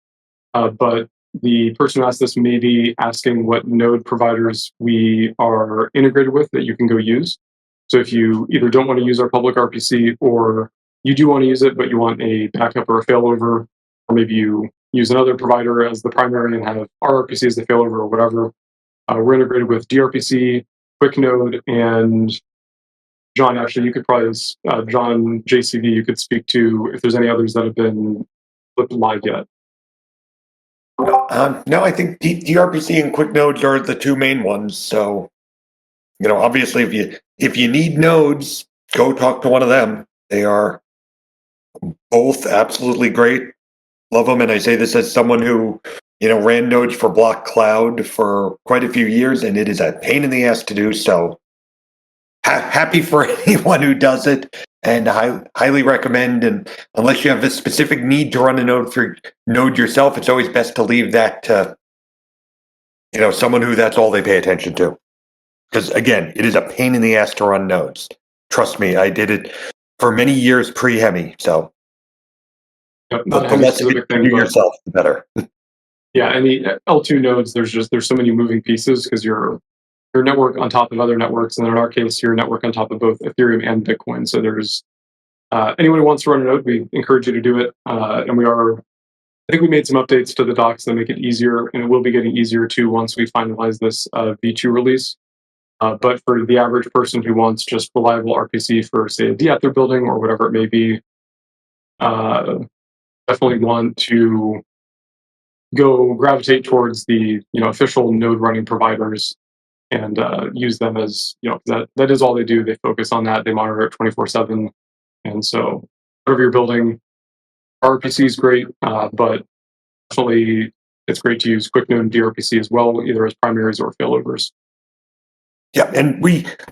But the person who asked this may be asking what node providers we are integrated with that you can go use. So if you either don't want to use our public RPC, or you do want to use it, but you want a backup or a failover, or maybe you use another provider as the primary and have our RPC as the failover or whatever, we're integrated with DRPC, QuickNode, and John, actually, you could probably, John JCV, you could speak to if there's any others that have been flipped live yet. No, I think DRPC and QuickNodes are the two main ones. So, obviously, if you need nodes, go talk to one of them. They are both absolutely great. Love them, and I say this as someone who ran nodes for Block Cloud for quite a few years, and it is a pain in the ass to do. So, happy for anyone who does it, and highly recommend. And unless you have a specific need to run a node yourself, it's always best to leave that to someone who that's all they pay attention to. Because again, it is a pain in the ass to run nodes. Trust me, I did it for many years pre-Hemi. So Yep, the less you do yourself, the better. Yeah, and the L2 nodes, there's so many moving pieces because you're network on top of other networks, and in our case, your network on top of both Ethereum and Bitcoin. So there's anyone who wants to run a node, we encourage you to do it. And I think we made some updates to the docs that make it easier, and it will be getting easier too once we finalize this V2 release. But for the average person who wants just reliable RPC for, say, a DApp they're building or whatever it may be, definitely want to go gravitate towards the official node running providers and use them as that is all they do. They focus on that. They monitor it 24/7, and so whatever you're building, RPC is great, but definitely it's great to use QuickNode and DRPC as well, either as primaries or failovers. Yeah, and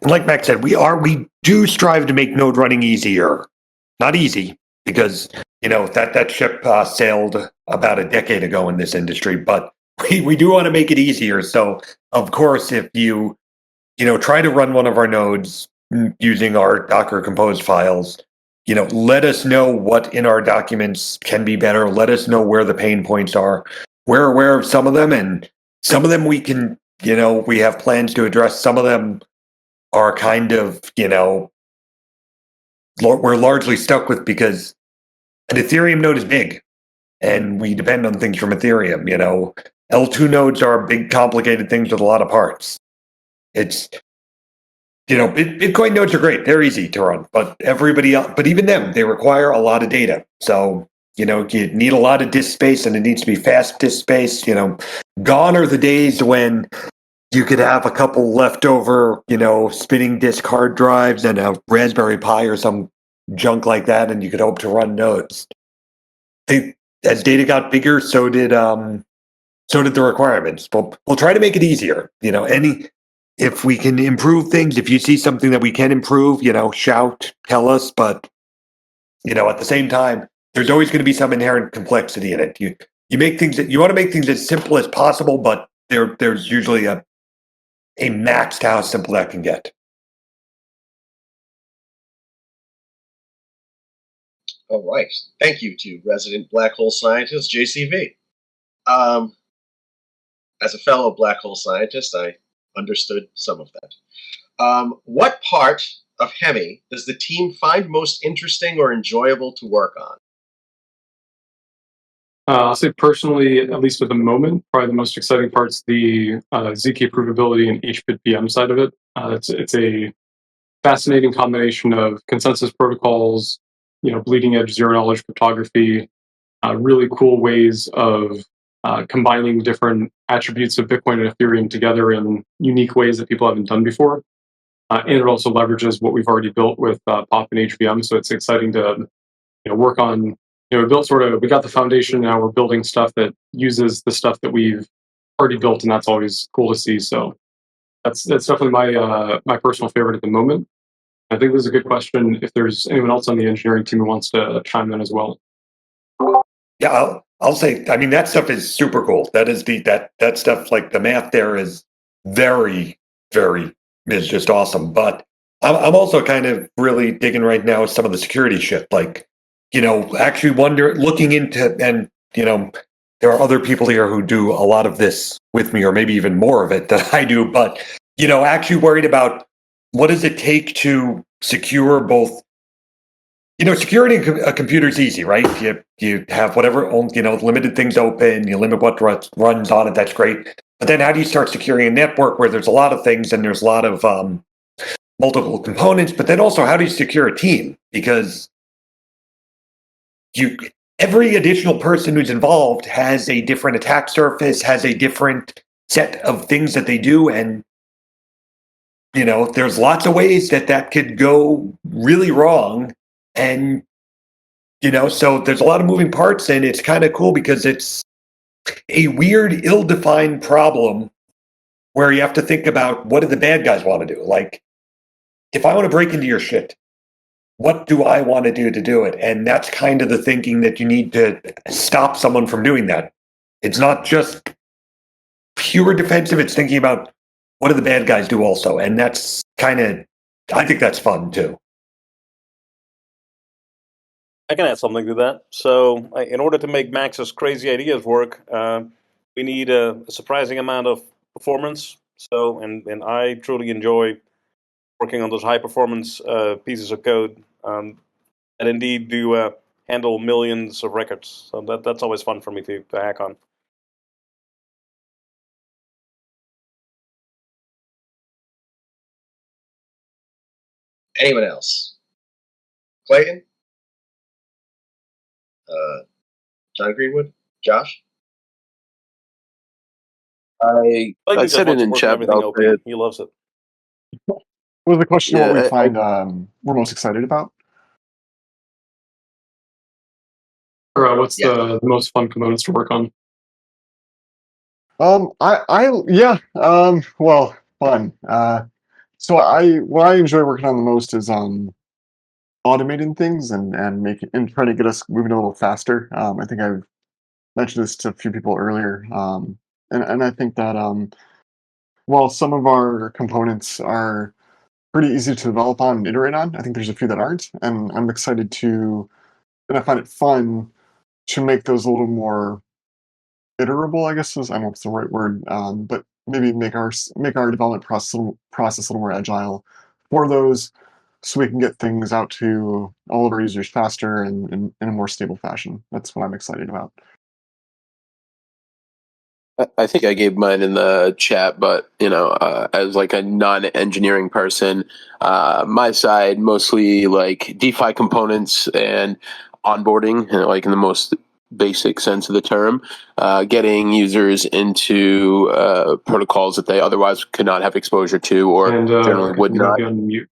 like Max said, we do strive to make node running easier. Not easy, because that ship sailed about a decade ago in this industry, but we do want to make it easier. So of course, if you try to run one of our nodes using our Docker Compose files, let us know what in our documents can be better. Let us know where the pain points are. We're aware of some of them, and some of them we can, we have plans to address. Some of them are kind of, we're largely stuck with because an Ethereum node is big and we depend on things from Ethereum. L2 nodes are big, complicated things with a lot of parts. It's, Bitcoin nodes are great. They're easy to run, but everybody else, but even them, they require a lot of data. So, you need a lot of disk space and it needs to be fast disk space. Gone are the days when you could have a couple leftover, spinning disk hard drives and a Raspberry Pi or some junk like that, and you could hope to run nodes. As data got bigger, so did the requirements. But we'll try to make it easier. If we can improve things, if you see something that we can improve, shout, tell us. But at the same time, there's always going to be some inherent complexity in it. You make things that you want to make things as simple as possible, but there's usually a max to how simple that can get. All right. Thank you to resident black hole scientist JCV. As a fellow black hole scientist, I understood some of that. What part of Hemi does the team find most interesting or enjoyable to work on? I'll say personally, at least at the moment, probably the most exciting part's the ZK provability and HBitPM side of it. It's a fascinating combination of consensus protocols, bleeding edge zero knowledge cryptography, really cool ways of combining different attributes of Bitcoin and Ethereum together in unique ways that people haven't done before. And it also leverages what we've already built with POP and HVM. So it's exciting to work on. We got the foundation. Now we're building stuff that uses the stuff that we've already built, and that's always cool to see. So that's definitely my personal favorite at the moment. I think this is a good question. If there's anyone else on the engineering team who wants to chime in as well. Yeah, I'll say. I mean, that stuff is super cool. That is that stuff. Like the math there is very, very is just awesome. But I'm also kind of really digging right now some of the security shit. Like, actually looking into, and there are other people here who do a lot of this with me, or maybe even more of it than I do. But actually worried about what does it take to secure both. Securing a computer is easy, right? You have whatever, limited things open, you limit what runs on it, that's great. But then how do you start securing a network where there's a lot of things and there's a lot of multiple components, but then also how do you secure a team? Because every additional person who's involved has a different attack surface, has a different set of things that they do, and there's lots of ways that could go really wrong. And, so there's a lot of moving parts, and it's kind of cool because it's a weird, ill-defined problem where you have to think about what do the bad guys want to do? Like, if I want to break into your shit, what do I want to do it? And that's kind of the thinking that you need to stop someone from doing that. It's not just pure defensive, it's thinking about what do the bad guys do also. And that's I think that's fun too. I can add something to that. So, in order to make Max's crazy ideas work, we need a surprising amount of performance. So, and I truly enjoy working on those high performance pieces of code that indeed do handle millions of records. So that's always fun for me to hack on. Anyone else? Clayton? John Greenwood? Josh? I Just said it wants to in work on chat. everything But open. He loves it. Was the question what Yeah, we find we're most excited about? Or what's Yeah. the most fun components to work on? Well, fun. So what I enjoy working on the most is automating things and making and trying to get us moving a little faster. I think I've mentioned this to a few people earlier. And I think that while some of our components are pretty easy to develop on and iterate on, I think there's a few that aren't, and I'm excited to, and I find it fun to make those a little more iterable, I guess I don't know if it's the right word, but maybe make our development process a little more agile for those, so we can get things out to all of our users faster and in a more stable fashion. That's what I'm excited about. I think I gave mine in the chat, but as like a non-engineering person, my side mostly like DeFi components and onboarding, like in the most basic sense of the term, getting users into protocols that they otherwise could not have exposure to or And generally would you might not. be on mute.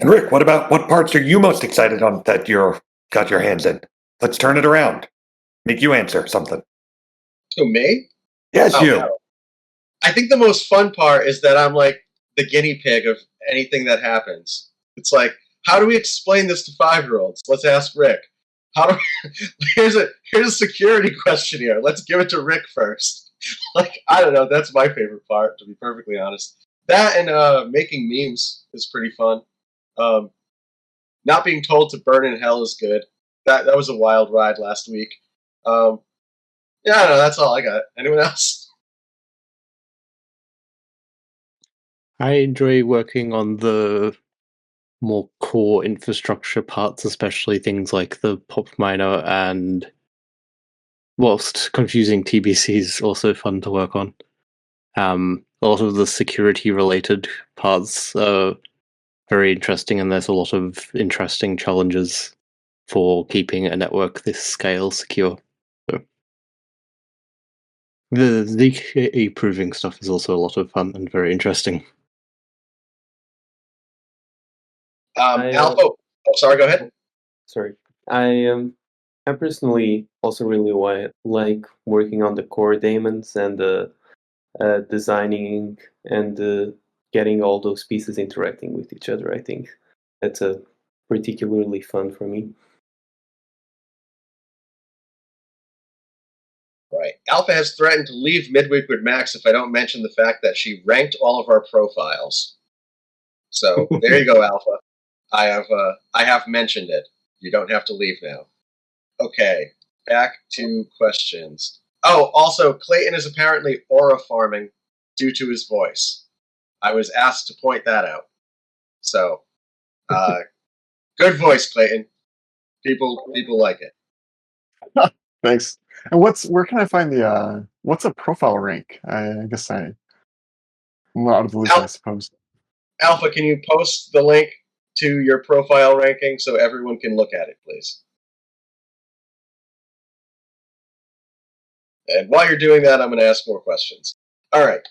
And Rick, what parts are you most excited on that you're got your hands in? Let's turn it around. Make you answer something. Who, me? Yes, Oh, you. yeah. I think the most fun part is that I'm like the guinea pig of anything that happens. It's like, how do we explain this to 5-year-olds? Let's ask Rick. How do we, here's a security question here. Let's give it to Rick first. Like, I don't know. That's my favorite part, to be perfectly honest. That and making memes is pretty fun. Not being told to burn in hell is good. That was a wild ride last week. Yeah, I don't know. That's all I got. Anyone else? I enjoy working on the more core infrastructure parts, especially things like the pop miner, and whilst confusing TBC is also fun to work on. A lot of the security related parts are very interesting, and there's a lot of interesting challenges for keeping a network this scale secure. So the ZKE proving stuff is also a lot of fun and very interesting. Alpha. Oh, sorry. Go ahead. Sorry. I personally also really like working on the core daemons and designing and getting all those pieces interacting with each other. I think that's a particularly fun for me. Right. Alpha has threatened to leave Midweek with Max if I don't mention the fact that she ranked all of our profiles. So there you go, Alpha. I have mentioned it. You don't have to leave now. Okay, back to questions. Oh, also, Clayton is apparently aura farming due to his voice. I was asked to point that out. So, good voice, Clayton. People like it. Thanks. And where can I find the what's a profile rank? I guess I'm out of the loop, I suppose. Alpha, can you post the link to your profile ranking so everyone can look at it, please? And while you're doing that, I'm going to ask more questions. All right.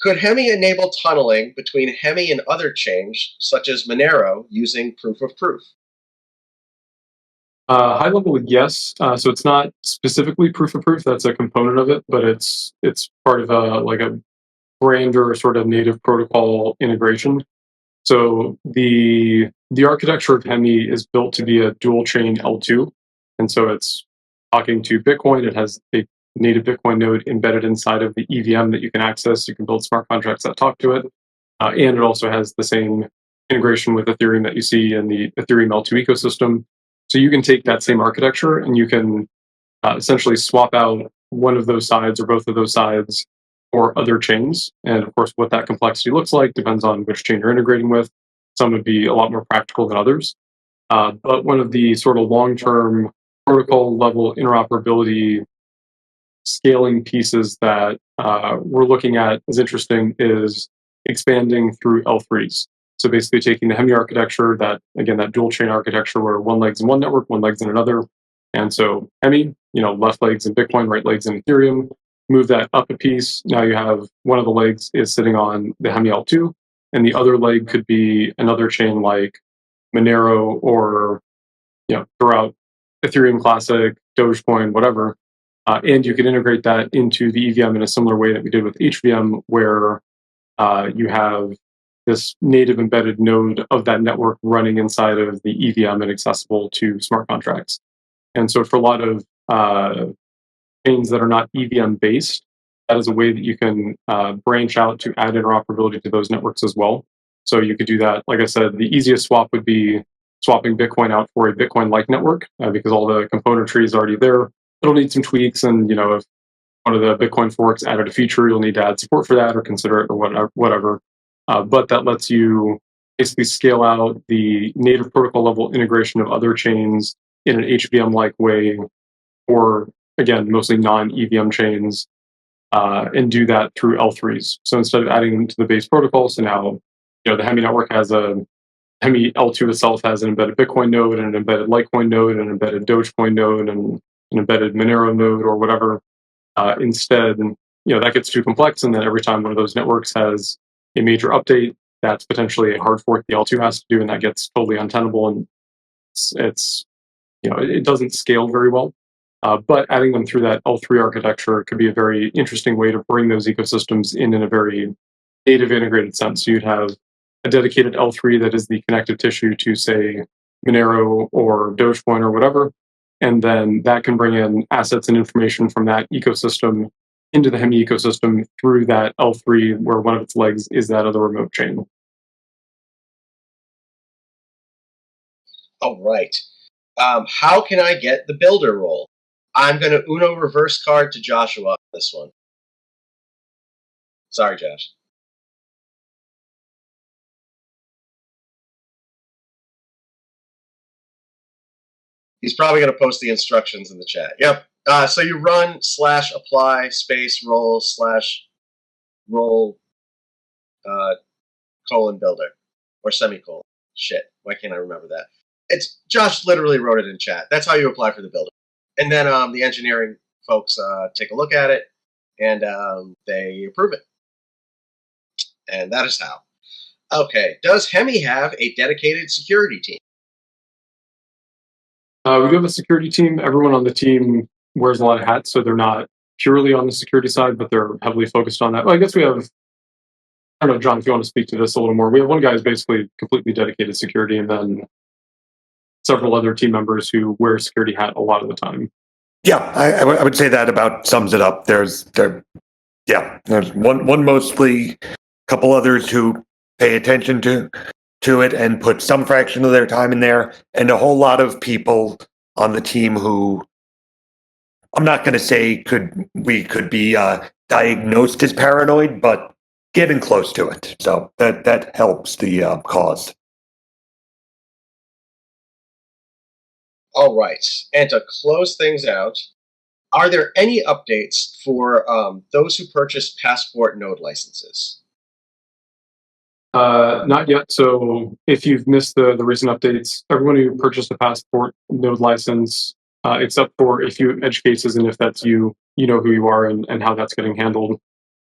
Could Hemi enable tunneling between Hemi and other chains, such as Monero, using proof of proof? High level, yes. So it's not specifically proof of proof. That's a component of it, but it's part of a grander sort of native protocol integration. So the architecture of Hemi is built to be a dual chain L2, and so it's talking to Bitcoin. It has a native Bitcoin node embedded inside of the EVM that you can access. You can build smart contracts that talk to it, and it also has the same integration with Ethereum that you see in the Ethereum L2 ecosystem. So you can take that same architecture and you can essentially swap out one of those sides or both of those sides for other chains. And of course, what that complexity looks like depends on which chain you're integrating with. Some would be a lot more practical than others. But one of the sort of long-term protocol level interoperability scaling pieces that we're looking at as interesting is expanding through L3s. So basically taking the Hemi architecture, that dual chain architecture where one leg's in one network, one leg's in another. And so Hemi, left legs in Bitcoin, right legs in Ethereum, move that up a piece. Now you have one of the legs is sitting on the Hemi L2, and the other leg could be another chain like Monero or, throughout Ethereum Classic, Dogecoin, whatever. And you can integrate that into the EVM in a similar way that we did with HVM, where you have this native embedded node of that network running inside of the EVM and accessible to smart contracts. And so for a lot of chains that are not EVM based, that is a way that you can branch out to add interoperability to those networks as well. So you could do that. Like I said, the easiest swap would be swapping Bitcoin out for a Bitcoin-like network because all the componentry is already there. It'll need some tweaks, and if one of the Bitcoin forks added a feature, you'll need to add support for that or consider it or whatever. But that lets you basically scale out the native protocol level integration of other chains in an HVM-like way, or again, mostly non-EVM chains, and do that through L3s. So instead of adding them to the base protocol, so now the Hemi network has Hemi L2 itself has an embedded Bitcoin node and an embedded Litecoin node and an embedded Dogecoin node and an embedded Monero node or whatever. Instead, that gets too complex, and then every time one of those networks has a major update, that's potentially a hard fork the L2 has to do, and that gets totally untenable, and it doesn't scale very well. But adding them through that L3 architecture could be a very interesting way to bring those ecosystems in a very native integrated sense. So you'd have a dedicated L3 that is the connective tissue to, say, Monero or Dogecoin or whatever, and then that can bring in assets and information from that ecosystem into the Hemi ecosystem through that L3, where one of its legs is that other remote chain. All right. How can I get the builder role? I'm going to Uno reverse card to Joshua on this one. Sorry, Josh. He's probably going to post the instructions in the chat. Yep. So you run /apply space roll /roll colon builder or semicolon. Shit. Why can't I remember that? It's Josh literally wrote it in chat. That's how you apply for the builder. And then the engineering folks take a look at it and they approve it. And that is how. Okay. Does Hemi have a dedicated security team? We do have a security team. Everyone on the team wears a lot of hats, so they're not purely on the security side, but they're heavily focused on that. Well, I guess we have, I don't know, John, if you want to speak to this a little more. We have one guy who's basically completely dedicated security, and then several other team members who wear a security hat a lot of the time. Yeah, I would say that about sums it up. There's one mostly, a couple others who pay attention to it and put some fraction of their time in there, and a whole lot of people on the team who I'm not going to say could be diagnosed as paranoid, but getting close to it. So that helps the cause. All right. And to close things out, are there any updates for those who purchased Passport node licenses? Not yet. So if you've missed the recent updates, everyone who purchased a Passport node license, except for a few edge cases, and if that's you know who you are and how that's getting handled.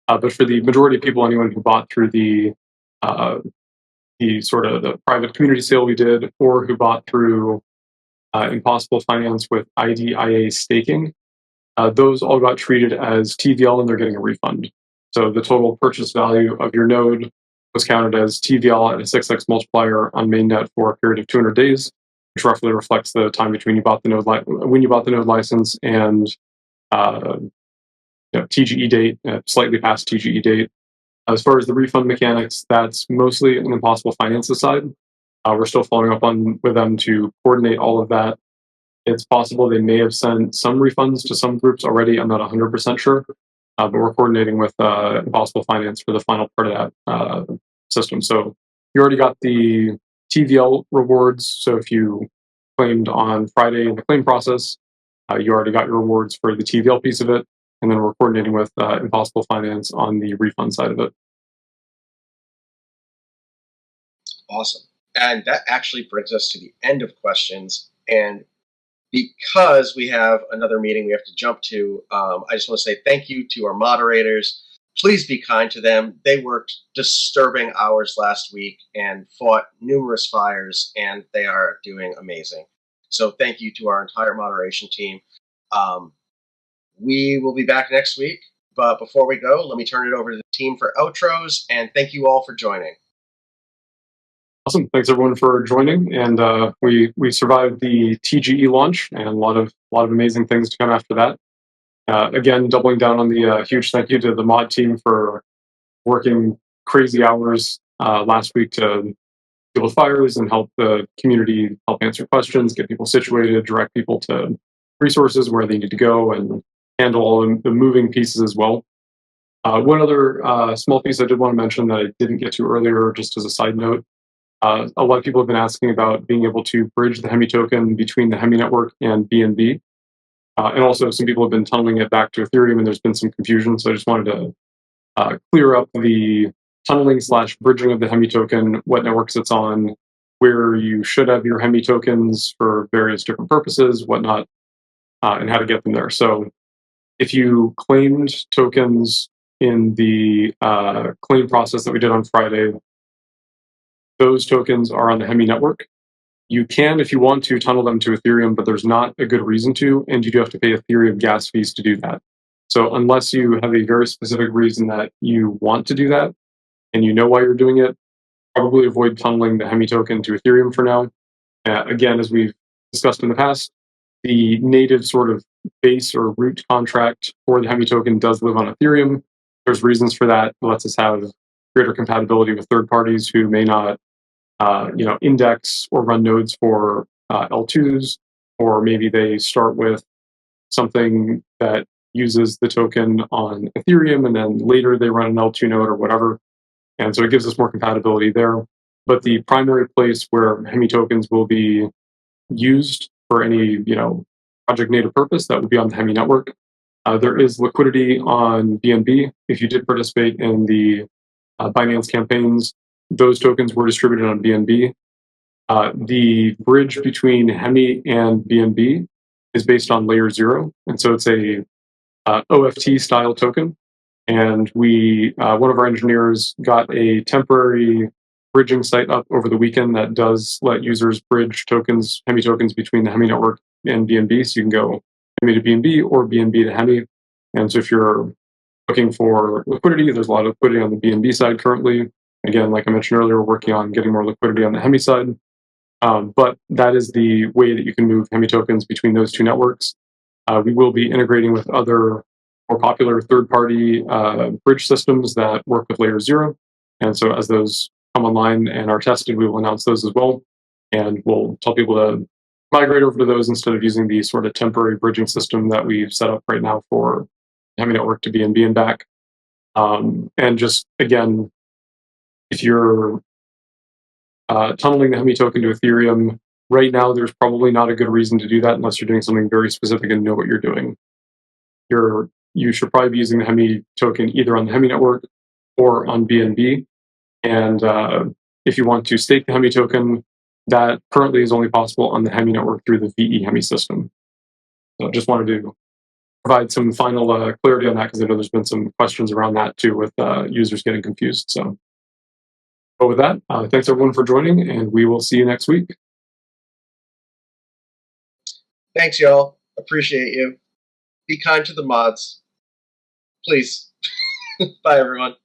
But for the majority of people, anyone who bought through the sort of the private community sale we did, or who bought through Impossible Finance with IDIA staking, those all got treated as TVL and they're getting a refund. So the total purchase value of your node was counted as TVL at a 6x multiplier on mainnet for a period of 200 days, which roughly reflects the time between when you bought the node license and TGE date, slightly past TGE date. As far as the refund mechanics, that's mostly on Impossible Finance's side. We're still following up with them to coordinate all of that. It's possible they may have sent some refunds to some groups already. I'm not 100% sure, but we're coordinating with Impossible Finance for the final part of that system. So you already got the TVL rewards. So if you claimed on Friday in the claim process, you already got your rewards for the TVL piece of it. And then we're coordinating with Impossible Finance on the refund side of it. Awesome. And that actually brings us to the end of questions. And because we have another meeting we have to jump to, I just want to say thank you to our moderators. Please be kind to them. They worked disturbing hours last week and fought numerous fires, and they are doing amazing. So thank you to our entire moderation team. We will be back next week. But before we go, let me turn it over to the team for outros, and thank you all for joining. Awesome. Thanks everyone for joining. And we survived the TGE launch, and a lot of amazing things to come after that. Again, doubling down on the huge thank you to the mod team for working crazy hours last week to deal with fires and help the community help answer questions, get people situated, direct people to resources where they need to go, and handle all the moving pieces as well. One other small piece I did want to mention that I didn't get to earlier, just as a side note, a lot of people have been asking about being able to bridge the Hemi token between the Hemi network and BNB. And also some people have been tunneling it back to Ethereum, and there's been some confusion. So I just wanted to clear up the tunneling / bridging of the Hemi token, what networks it's on, where you should have your Hemi tokens for various different purposes, whatnot, and how to get them there. So if you claimed tokens in the claim process that we did on Friday, those tokens are on the Hemi network. You can, if you want to, tunnel them to Ethereum, but there's not a good reason to, and you do have to pay Ethereum gas fees to do that. So unless you have a very specific reason that you want to do that, and you know why you're doing it, probably avoid tunneling the Hemi token to Ethereum for now. Again, as we've discussed in the past, the native sort of base or root contract for the Hemi token does live on Ethereum. There's reasons for that. It lets us have greater compatibility with third parties who may not index or run nodes for L2s, or maybe they start with something that uses the token on Ethereum and then later they run an L2 node or whatever. And so it gives us more compatibility there. But the primary place where Hemi tokens will be used for any project native purpose, that would be on the Hemi network. There is liquidity on BNB. If you did participate in the Binance campaigns, those tokens were distributed on BNB. The bridge between Hemi and BNB is based on layer 0, and so it's a OFT style token. And we, one of our engineers, got a temporary bridging site up over the weekend that does let users bridge tokens, Hemi tokens, between the Hemi network and BNB. So you can go Hemi to BNB or BNB to Hemi. And so if you're looking for liquidity, there's a lot of liquidity on the BNB side currently. Again, like I mentioned earlier, we're working on getting more liquidity on the Hemi side. But that is the way that you can move Hemi tokens between those two networks. We will be integrating with other more popular third-party bridge systems that work with layer 0. And so as those come online and are tested, we will announce those as well. And we'll tell people to migrate over to those instead of using the sort of temporary bridging system that we've set up right now for Hemi network to BNB and back. And just, again, if you're tunneling the Hemi token to Ethereum, right now there's probably not a good reason to do that unless you're doing something very specific and know what you're doing. You should probably be using the Hemi token either on the Hemi network or on BNB. And if you want to stake the Hemi token, that currently is only possible on the Hemi network through the VE Hemi system. So just wanted to provide some final clarity on that, because I know there's been some questions around that too, with users getting confused. So, but with that, thanks everyone for joining, and we will see you next week. Thanks, y'all. Appreciate you. Be kind to the mods. Please. Bye, everyone.